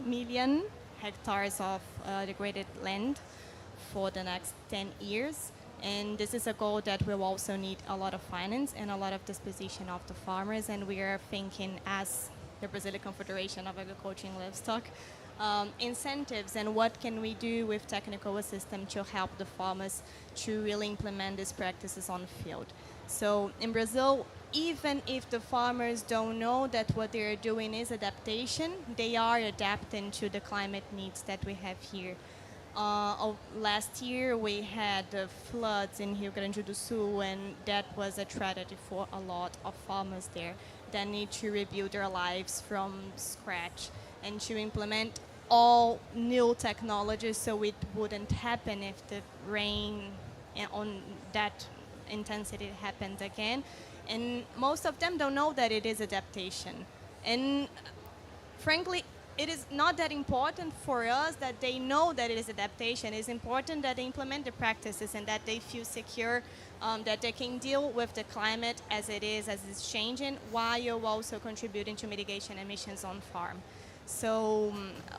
million hectares of degraded land for the next 10 years. And this is a goal that will also need a lot of finance and a lot of disposition of the farmers. And we are thinking, as the Brazilian Confederation of Agriculture and Livestock, incentives and what can we do with technical assistance to help the farmers to really implement these practices on the field. So in Brazil, even if the farmers don't know that what they're doing is adaptation, they are adapting to the climate needs that we have here. Last year we had the floods in Rio Grande do Sul, and that was a tragedy for a lot of farmers there that need to rebuild their lives from scratch and to implement all new technologies so it wouldn't happen if the rain on that intensity happens again. And most of them don't know that it is adaptation. And frankly, it is not that important for us that they know that it is adaptation. It's important that they implement the practices and that they feel secure, that they can deal with the climate as it is, as it's changing, while also contributing to mitigation emissions on farm. So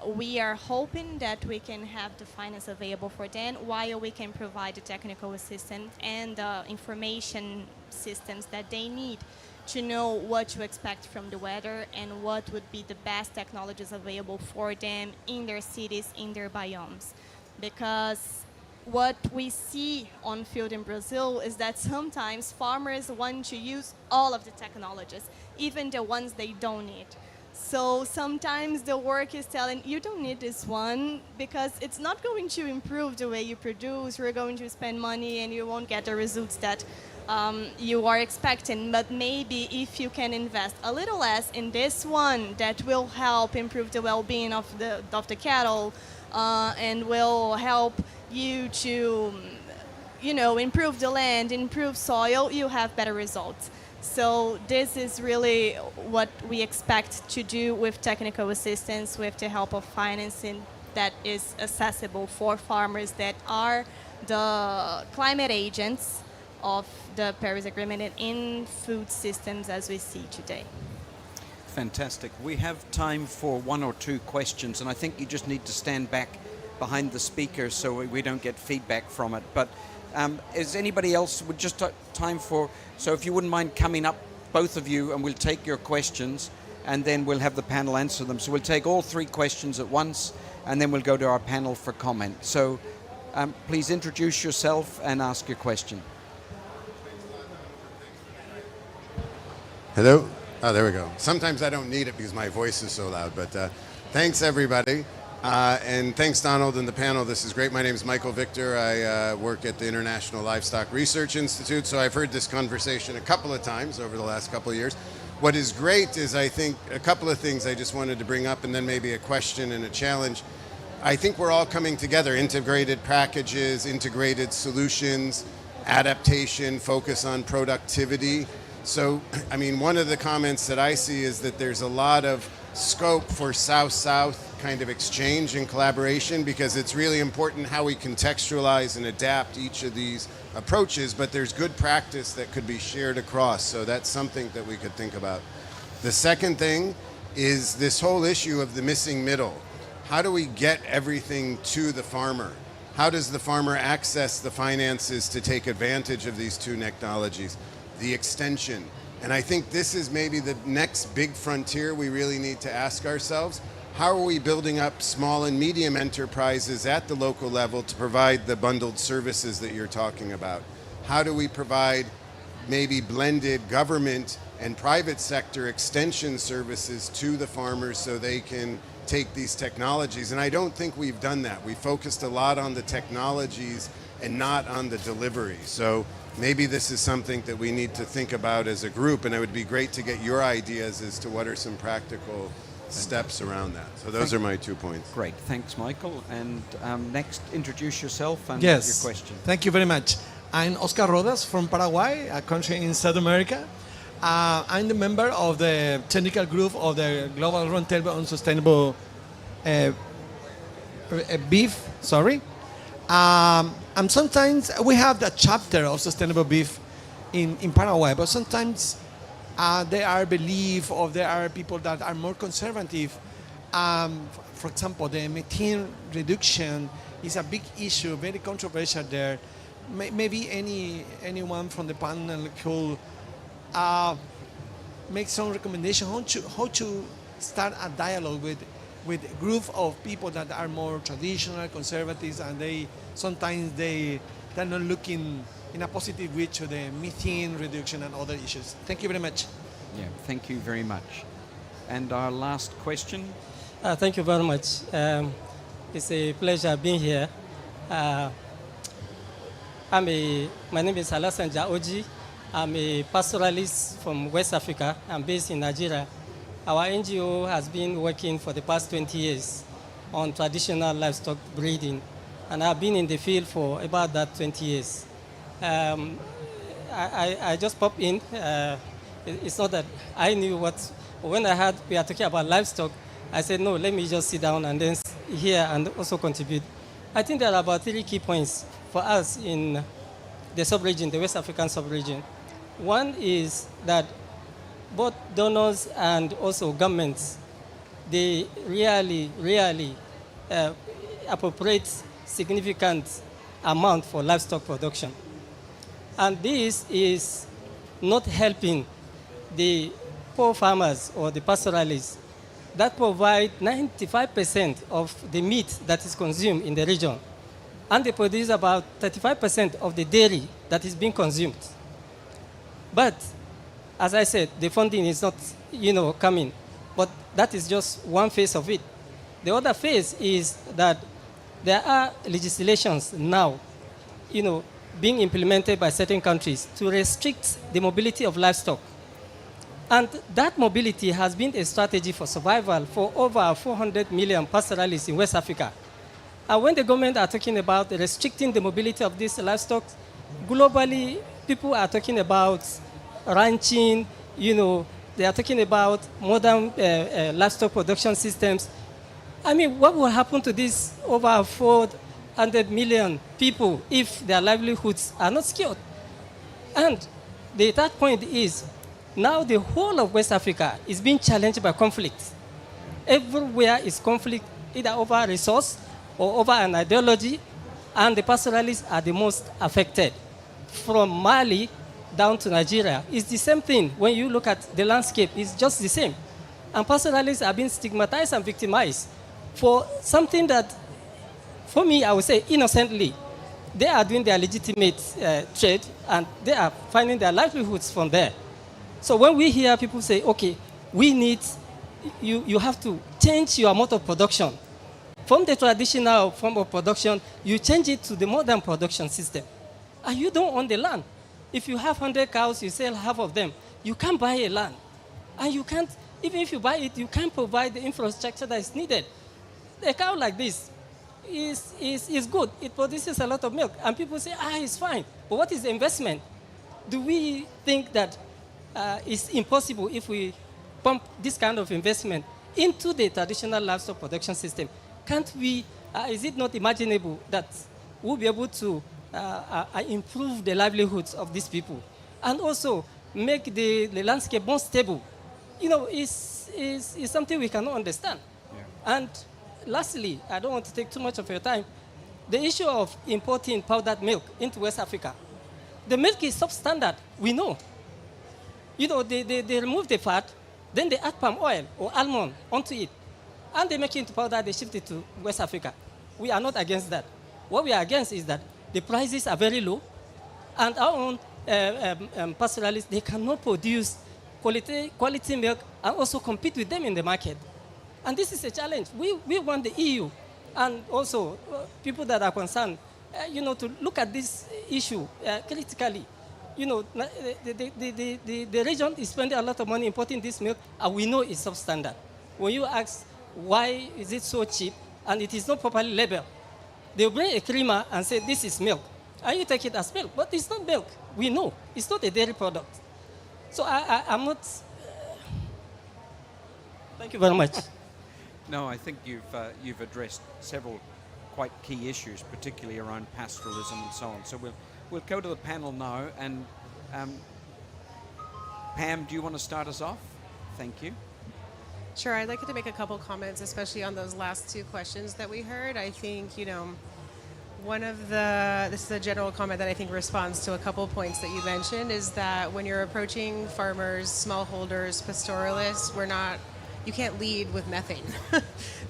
we are hoping that we can have the finance available for them, while we can provide the technical assistance and the information systems that they need to know what to expect from the weather and what would be the best technologies available for them in their cities, in their biomes. Because what we see on field in Brazil is that sometimes farmers want to use all of the technologies, even the ones they don't need. So sometimes the work is telling, you don't need this one because it's not going to improve the way you produce. You're going to spend money and you won't get the results that you are expecting. But maybe if you can invest a little less in this one, that will help improve the well-being of the cattle and will help you to, improve the land, improve soil, you have better results. So this is really what we expect to do with technical assistance, with the help of financing that is accessible for farmers that are the climate agents of the Paris Agreement and in food systems as we see today. Fantastic. We have time for one or two questions, and I think you just need to stand back behind the speaker so we don't get feedback from it. But is anybody else with just time for, so if you wouldn't mind coming up, both of you, and we'll take your questions and then we'll have the panel answer them. So we'll take all three questions at once and then we'll go to our panel for comment. So please introduce yourself and ask your question. Hello? Oh, there we go. Sometimes I don't need it because my voice is so loud, but thanks everybody. And thanks, Donald, and the panel. This is great. My name is Michael Victor. I work at the International Livestock Research Institute, so I've heard this conversation a couple of times over the last couple of years. What is great is, I think, a couple of things I just wanted to bring up, and then maybe a question and a challenge. I think we're all coming together, integrated packages, integrated solutions, adaptation, focus on productivity. So, I mean, one of the comments that I see is that there's a lot of scope for South-South kind of exchange and collaboration, because it's really important how we contextualize and adapt each of these approaches, but there's good practice that could be shared across. So that's something that we could think about. The second thing is this whole issue of the missing middle. How do we get everything to the farmer? How does the farmer access the finances to take advantage of these two technologies? The extension. And I think this is maybe the next big frontier we really need to ask ourselves. How are we building up small and medium enterprises at the local level to provide the bundled services that you're talking about? How do we provide maybe blended government and private sector extension services to the farmers so they can take these technologies? And I don't think we've done that. We focused a lot on the technologies and not on the delivery. So maybe this is something that we need to think about as a group, and it would be great to get your ideas as to what are some practical steps around that. So those are my 2 points. Great, thanks, Michael. And next, introduce yourself and Yes. your question. Thank you very much. I'm Oscar Rodas from Paraguay, a country in South America. I'm the member of the technical group of the Global Roundtable on Sustainable Beef. Sorry. And sometimes we have the chapter of sustainable beef in Paraguay, but sometimes there are belief, or there are people that are more conservative. For example, the methane reduction is a big issue, very controversial there. Maybe anyone from the panel could make some recommendation how to start a dialogue with a group of people that are more traditional, conservatives, and they're not looking in a positive way to the methane reduction and other issues. Thank you very much. Yeah, thank you very much. And our last question. Thank you very much. It's a pleasure being here. My name is Alassane Jaoji. I'm a pastoralist from West Africa. I'm based in Nigeria. Our NGO has been working for the past 20 years on traditional livestock breeding, and I've been in the field for about that 20 years. I just popped in. It's not that I knew when I heard we are talking about livestock, I said, no, let me just sit down and then hear and also contribute. I think there are about 3 key points for us in the sub-region, the West African sub-region. One is that both donors and also governments, they really appropriate significant amount for livestock production. And this is not helping the poor farmers or the pastoralists that provide 95% of the meat that is consumed in the region. And they produce about 35% of the dairy that is being consumed. But, as I said, the funding is not, coming. But that is just one phase of it. The other phase is that there are legislations now, being implemented by certain countries to restrict the mobility of livestock. And that mobility has been a strategy for survival for over 400 million pastoralists in West Africa. And when the government are talking about restricting the mobility of these livestock, globally, people are talking about ranching, they are talking about modern livestock production systems. I mean, what will happen to these over 400 million people if their livelihoods are not secured? And the third point is, now the whole of West Africa is being challenged by conflict. Everywhere is conflict, either over resource or over an ideology, and the pastoralists are the most affected. From Mali down to Nigeria, it's the same thing. When you look at the landscape, it's just the same. And pastoralists are being stigmatized and victimized for something that, for me, I would say innocently, they are doing their legitimate trade, and they are finding their livelihoods from there. So when we hear people say, okay, you have to change your mode of production. From the traditional form of production, you change it to the modern production system. And you don't own the land. If you have 100 cows, you sell half of them. You can't buy a land. And you can't, even if you buy it, you can't provide the infrastructure that is needed. A cow like this, is good. It produces a lot of milk. And people say, it's fine. But what is the investment? Do we think that it's impossible if we pump this kind of investment into the traditional livestock production system? Can't we, is it not imaginable that we'll be able to improve the livelihoods of these people and also make the landscape more stable? Is something we cannot understand. Yeah. And lastly, I don't want to take too much of your time, the issue of importing powdered milk into West Africa. The milk is substandard, we know. They remove the fat, then they add palm oil or almond onto it, and they make it into powder, they ship it to West Africa. We are not against that. What we are against is that the prices are very low, and our own pastoralists, they cannot produce quality milk and also compete with them in the market. And this is a challenge. We want the EU and also people that are concerned, to look at this issue critically. The region is spending a lot of money importing this milk, and we know it's substandard. When you ask why is it so cheap and it is not properly labeled, they'll bring a creamer and say this is milk, and you take it as milk, but it's not milk. We know it's not a dairy product. So I'm not. Thank you very much. No, I think you've addressed several quite key issues, particularly around pastoralism and so on. So we'll go to the panel now, and Pam, do you want to start us off? Thank you. Sure, I'd like to make a couple comments, especially on those last two questions that we heard. I think, this is a general comment that I think responds to a couple points that you mentioned, is that when you're approaching farmers, smallholders, pastoralists, you can't lead with methane.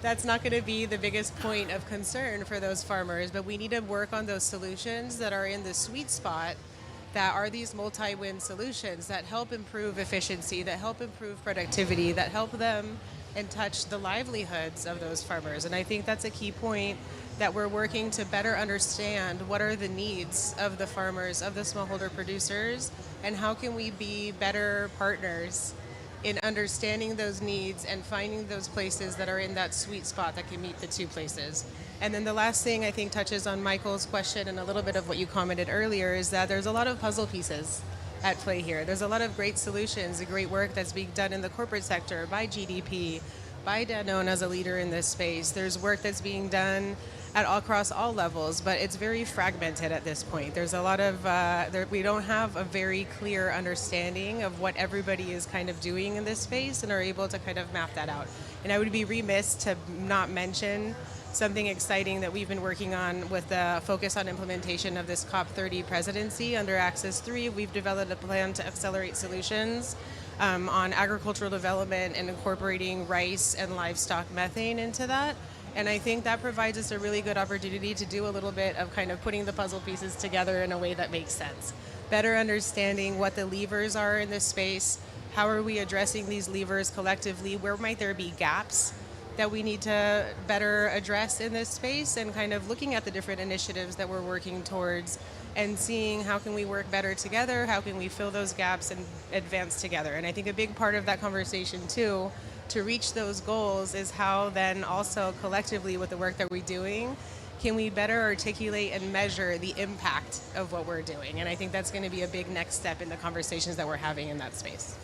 That's not going to be the biggest point of concern for those farmers, but we need to work on those solutions that are in the sweet spot, that are these multi-win solutions that help improve efficiency, that help improve productivity, that help them and touch the livelihoods of those farmers. And I think that's a key point, that we're working to better understand what are the needs of the farmers, of the smallholder producers, and how can we be better partners in understanding those needs and finding those places that are in that sweet spot that can meet the two places. And then the last thing I think touches on Michael's question and a little bit of what you commented earlier, is that there's a lot of puzzle pieces at play here. There's a lot of great solutions, the great work that's being done in the corporate sector by GDP, by Danone as a leader in this space. There's work that's being done across all levels, but it's very fragmented at this point. There's a lot of, we don't have a very clear understanding of what everybody is kind of doing in this space and are able to kind of map that out. And I would be remiss to not mention something exciting that we've been working on with the focus on implementation of this COP30 presidency under Access 3. We've developed a plan to accelerate solutions on agricultural development and incorporating rice and livestock methane into that. And I think that provides us a really good opportunity to do a little bit of kind of putting the puzzle pieces together in a way that makes sense. Better understanding what the levers are in this space, how are we addressing these levers collectively, where might there be gaps that we need to better address in this space, and kind of looking at the different initiatives that we're working towards and seeing how can we work better together, how can we fill those gaps and advance together. And I think a big part of that conversation too, to reach those goals, is how then also collectively with the work that we're doing, can we better articulate and measure the impact of what we're doing. And I think that's going to be a big next step in the conversations that we're having in that space.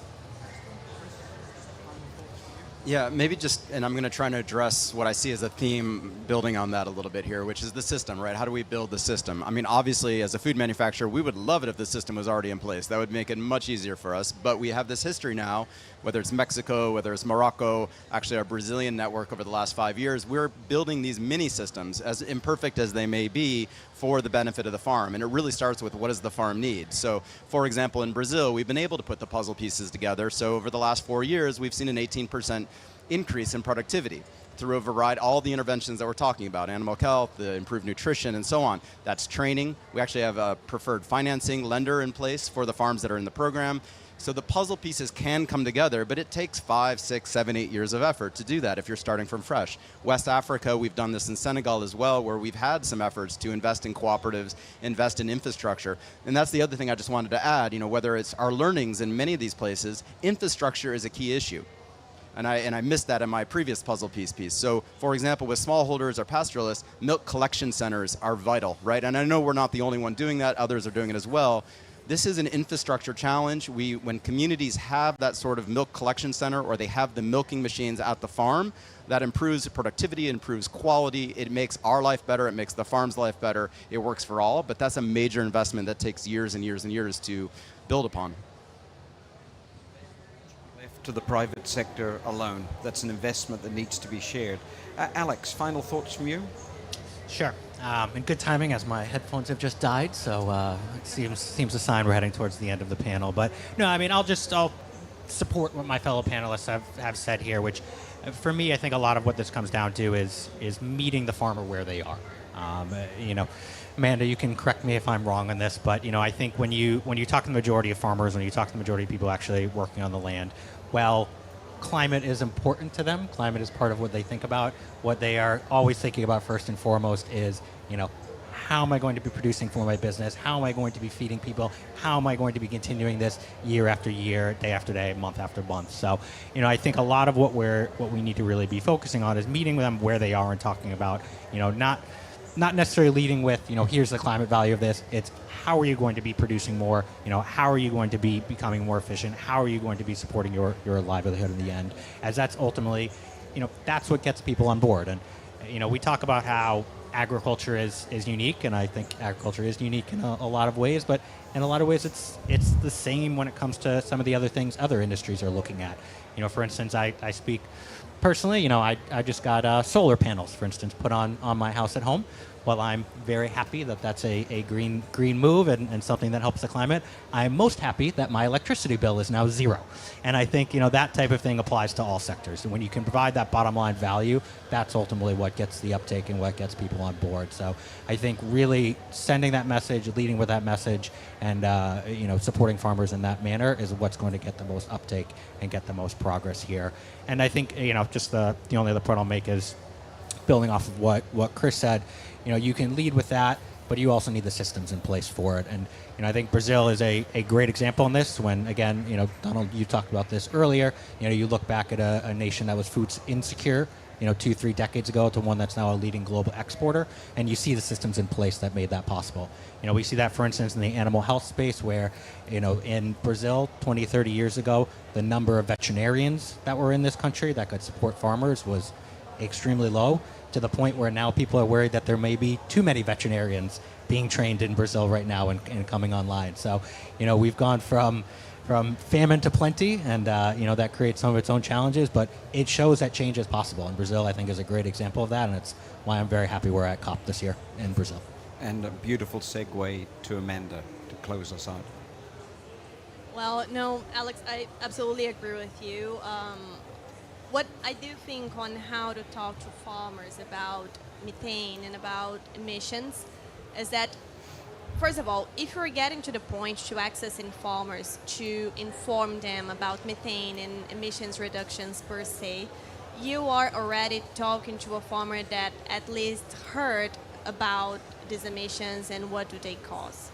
Yeah, maybe just, and I'm going to try to address what I see as a theme building on that a little bit here, which is the system, right? How do we build the system? I mean, obviously, as a food manufacturer, we would love it if the system was already in place. That would make it much easier for us. But we have this history now, whether it's Mexico, whether it's Morocco, actually our Brazilian network over the last 5 years, we're building these mini systems, as imperfect as they may be, for the benefit of the farm. And it really starts with what does the farm need? So, for example, in Brazil, we've been able to put the puzzle pieces together. So over the last 4 years, we've seen an 18% increase in productivity through a variety, all the interventions that we're talking about, animal health, the improved nutrition, and so on. That's training. We actually have a preferred financing lender in place for the farms that are in the program. So the puzzle pieces can come together, but it takes 5, 6, 7, 8 years of effort to do that if you're starting from fresh. West Africa, we've done this in Senegal as well, where we've had some efforts to invest in cooperatives, invest in infrastructure. And that's the other thing I just wanted to add, whether it's our learnings in many of these places, infrastructure is a key issue. And I missed that in my previous puzzle piece. So, for example, with smallholders or pastoralists, milk collection centers are vital, right? And I know we're not the only one doing that. Others are doing it as well. This is an infrastructure challenge. When communities have that sort of milk collection center, or they have the milking machines at the farm, that improves productivity, improves quality. It makes our life better. It makes the farm's life better. It works for all. But that's a major investment that takes years and years and years to build upon. To the private sector alone. That's an investment that needs to be shared. Alex, final thoughts from you? Sure. And good timing, as my headphones have just died, so it seems a sign we're heading towards the end of the panel. But no, I mean, I'll support what my fellow panelists have said here, which for me, I think a lot of what this comes down to is meeting the farmer where they are. Amanda, you can correct me if I'm wrong on this, but I think when you talk to the majority of farmers, when you talk to the majority of people actually working on the land, well, climate is important to them. Climate is part of what they think about. What they are always thinking about first and foremost is, how am I going to be producing for my business? How am I going to be feeding people? How am I going to be continuing this year after year, day after day, month after month? So, I think a lot of what we need to really be focusing on is meeting them where they are and talking about, not necessarily leading with, here's the climate value of this. It's how are you going to be producing more? How are you going to be becoming more efficient? How are you going to be supporting your livelihood in the end? As that's ultimately, that's what gets people on board. And, we talk about how agriculture is unique, and I think agriculture is unique in a lot of ways, but in a lot of ways it's the same when it comes to some of the other things other industries are looking at. For instance, I speak personally, I just got solar panels, for instance, put on my house at home. While I'm very happy that that's a green move and something that helps the climate, I'm most happy that my electricity bill is now zero. And I think that type of thing applies to all sectors. And when you can provide that bottom line value, that's ultimately what gets the uptake and what gets people on board. So I think really sending that message, leading with that message, and supporting farmers in that manner is what's going to get the most uptake and get the most progress here. And I think just the only other point I'll make is building off of what Chris said. You can lead with that, but you also need the systems in place for it. And I think Brazil is a great example in this. When again, Donald, you talked about this earlier. You look back at a nation that was food insecure, 2-3 decades ago, to one that's now a leading global exporter, and you see the systems in place that made that possible. We see that, for instance, in the animal health space, where in Brazil 20-30 years ago, the number of veterinarians that were in this country that could support farmers was extremely low, to the point where now people are worried that there may be too many veterinarians being trained in Brazil right now and coming online. So, we've gone from famine to plenty, and that creates some of its own challenges, but it shows that change is possible. And Brazil, I think, is a great example of that, and it's why I'm very happy we're at COP this year in Brazil. And a beautiful segue to Amanda to close us out. Well, no, Alex, I absolutely agree with you. What I do think on how to talk to farmers about methane and about emissions is that, first of all, if you're getting to the point to accessing farmers to inform them about methane and emissions reductions per se, you are already talking to a farmer that at least heard about these emissions and what do they cause.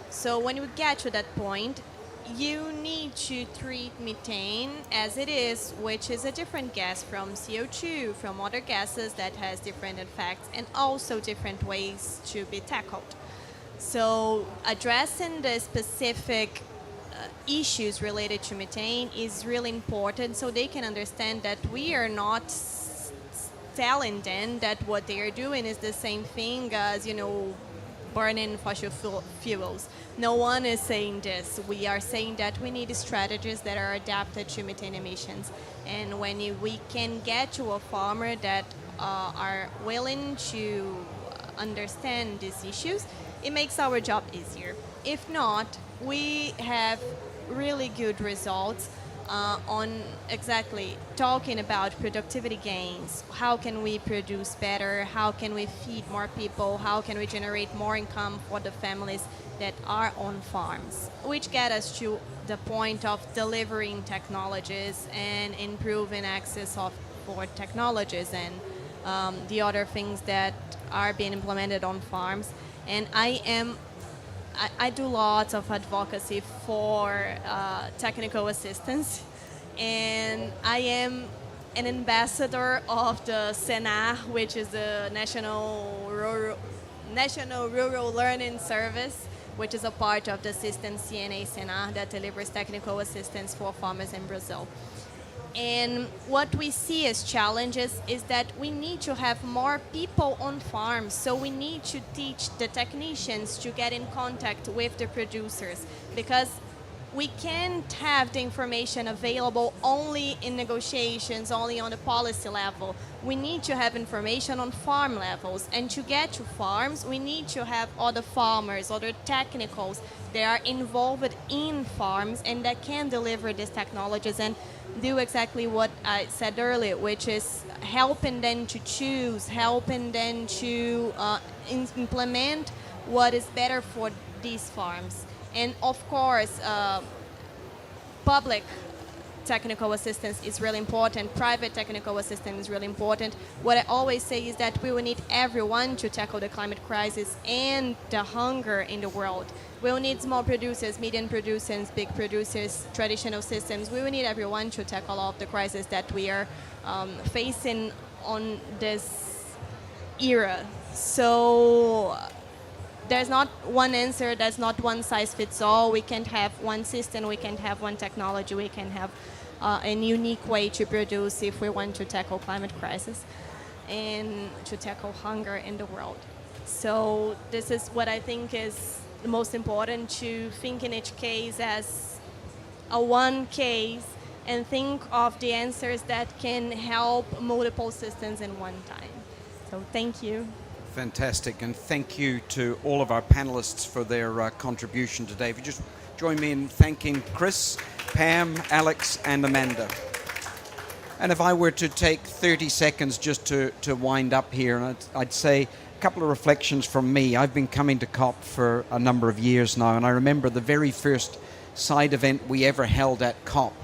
So when you get to that point, you need to treat methane as it is, which is a different gas from CO2, from other gases that has different effects and also different ways to be tackled. So addressing the specific issues related to methane is really important, so they can understand that we are not telling them that what they are doing is the same thing as, burning fossil fuels. No one is saying this. We are saying that we need strategies that are adapted to methane emissions. And when we can get to a farmer that are willing to understand these issues, it makes our job easier. If not, we have really good results on exactly talking about productivity gains. How can we produce better? How can we feed more people? How can we generate more income for the families that are on farms? Which get us to the point of delivering technologies and improving access for technologies and the other things that are being implemented on farms. And I do lots of advocacy for technical assistance and I am an ambassador of the SENAR, which is the National Rural Learning Service, which is a part of the system CNA SENAR that delivers technical assistance for farmers in Brazil. And what we see as challenges is that we need to have more people on farms. So we need to teach the technicians to get in contact with the producers, because we can't have the information available only in negotiations, only on the policy level. We need to have information on farm levels. And to get to farms, we need to have other farmers, other technicals that are involved in farms and that can deliver these technologies and do exactly what I said earlier, which is helping them to choose, helping them to implement what is better for these farms. And of course, public technical assistance is really important. Private technical assistance is really important. What I always say is that we will need everyone to tackle the climate crisis and the hunger in the world. We will need small producers, medium producers, big producers, traditional systems. We will need everyone to tackle all of the crises that we are facing on this era. So there's not one answer, there's not one size fits all. We can't have one system, we can't have one technology, we can have a unique way to produce if we want to tackle climate crisis and to tackle hunger in the world. So this is what I think is the most important, to think in each case as a one case and think of the answers that can help multiple systems in one time. So thank you. Fantastic, and thank you to all of our panelists for their contribution today. If you just join me in thanking Chris, Pam, Alex, and Amanda. And if I were to take 30 seconds just to wind up here, and I'd say a couple of reflections from me. I've been coming to COP for a number of years now, and I remember the very first side event we ever held at COP,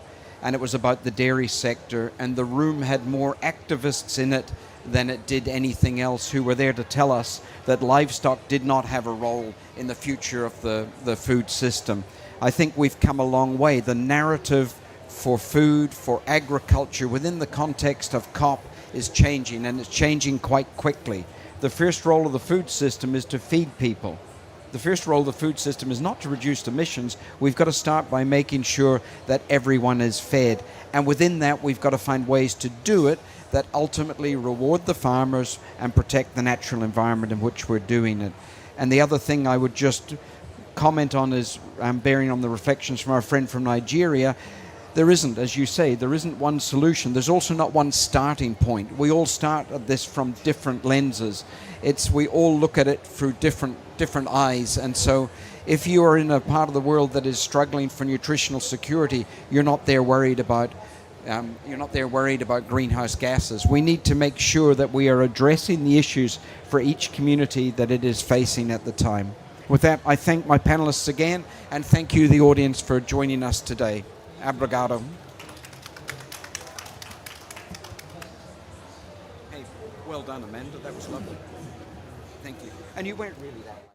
and it was about the dairy sector, and the room had more activists in it than it did anything else, who were there to tell us that livestock did not have a role in the future of the food system. I think we've come a long way. The narrative for food, for agriculture within the context of COP is changing, and it's changing quite quickly. The first role of the food system is to feed people. The first role of the food system is not to reduce emissions. We've got to start by making sure that everyone is fed. And within that, we've got to find ways to do it that ultimately reward the farmers and protect the natural environment in which we're doing it. And the other thing I would just comment on is, bearing on the reflections from our friend from Nigeria, there isn't, as you say, there isn't one solution. There's also not one starting point. We all start at this from different lenses. We all look at it through different eyes. And so if you are in a part of the world that is struggling for nutritional security, you're not there worried about greenhouse gases. We need to make sure that we are addressing the issues for each community that it is facing at the time. With that, I thank my panelists again, and thank you, the audience, for joining us today. Obrigado. Hey, well done, Amanda. That was lovely. Thank you. And you weren't really that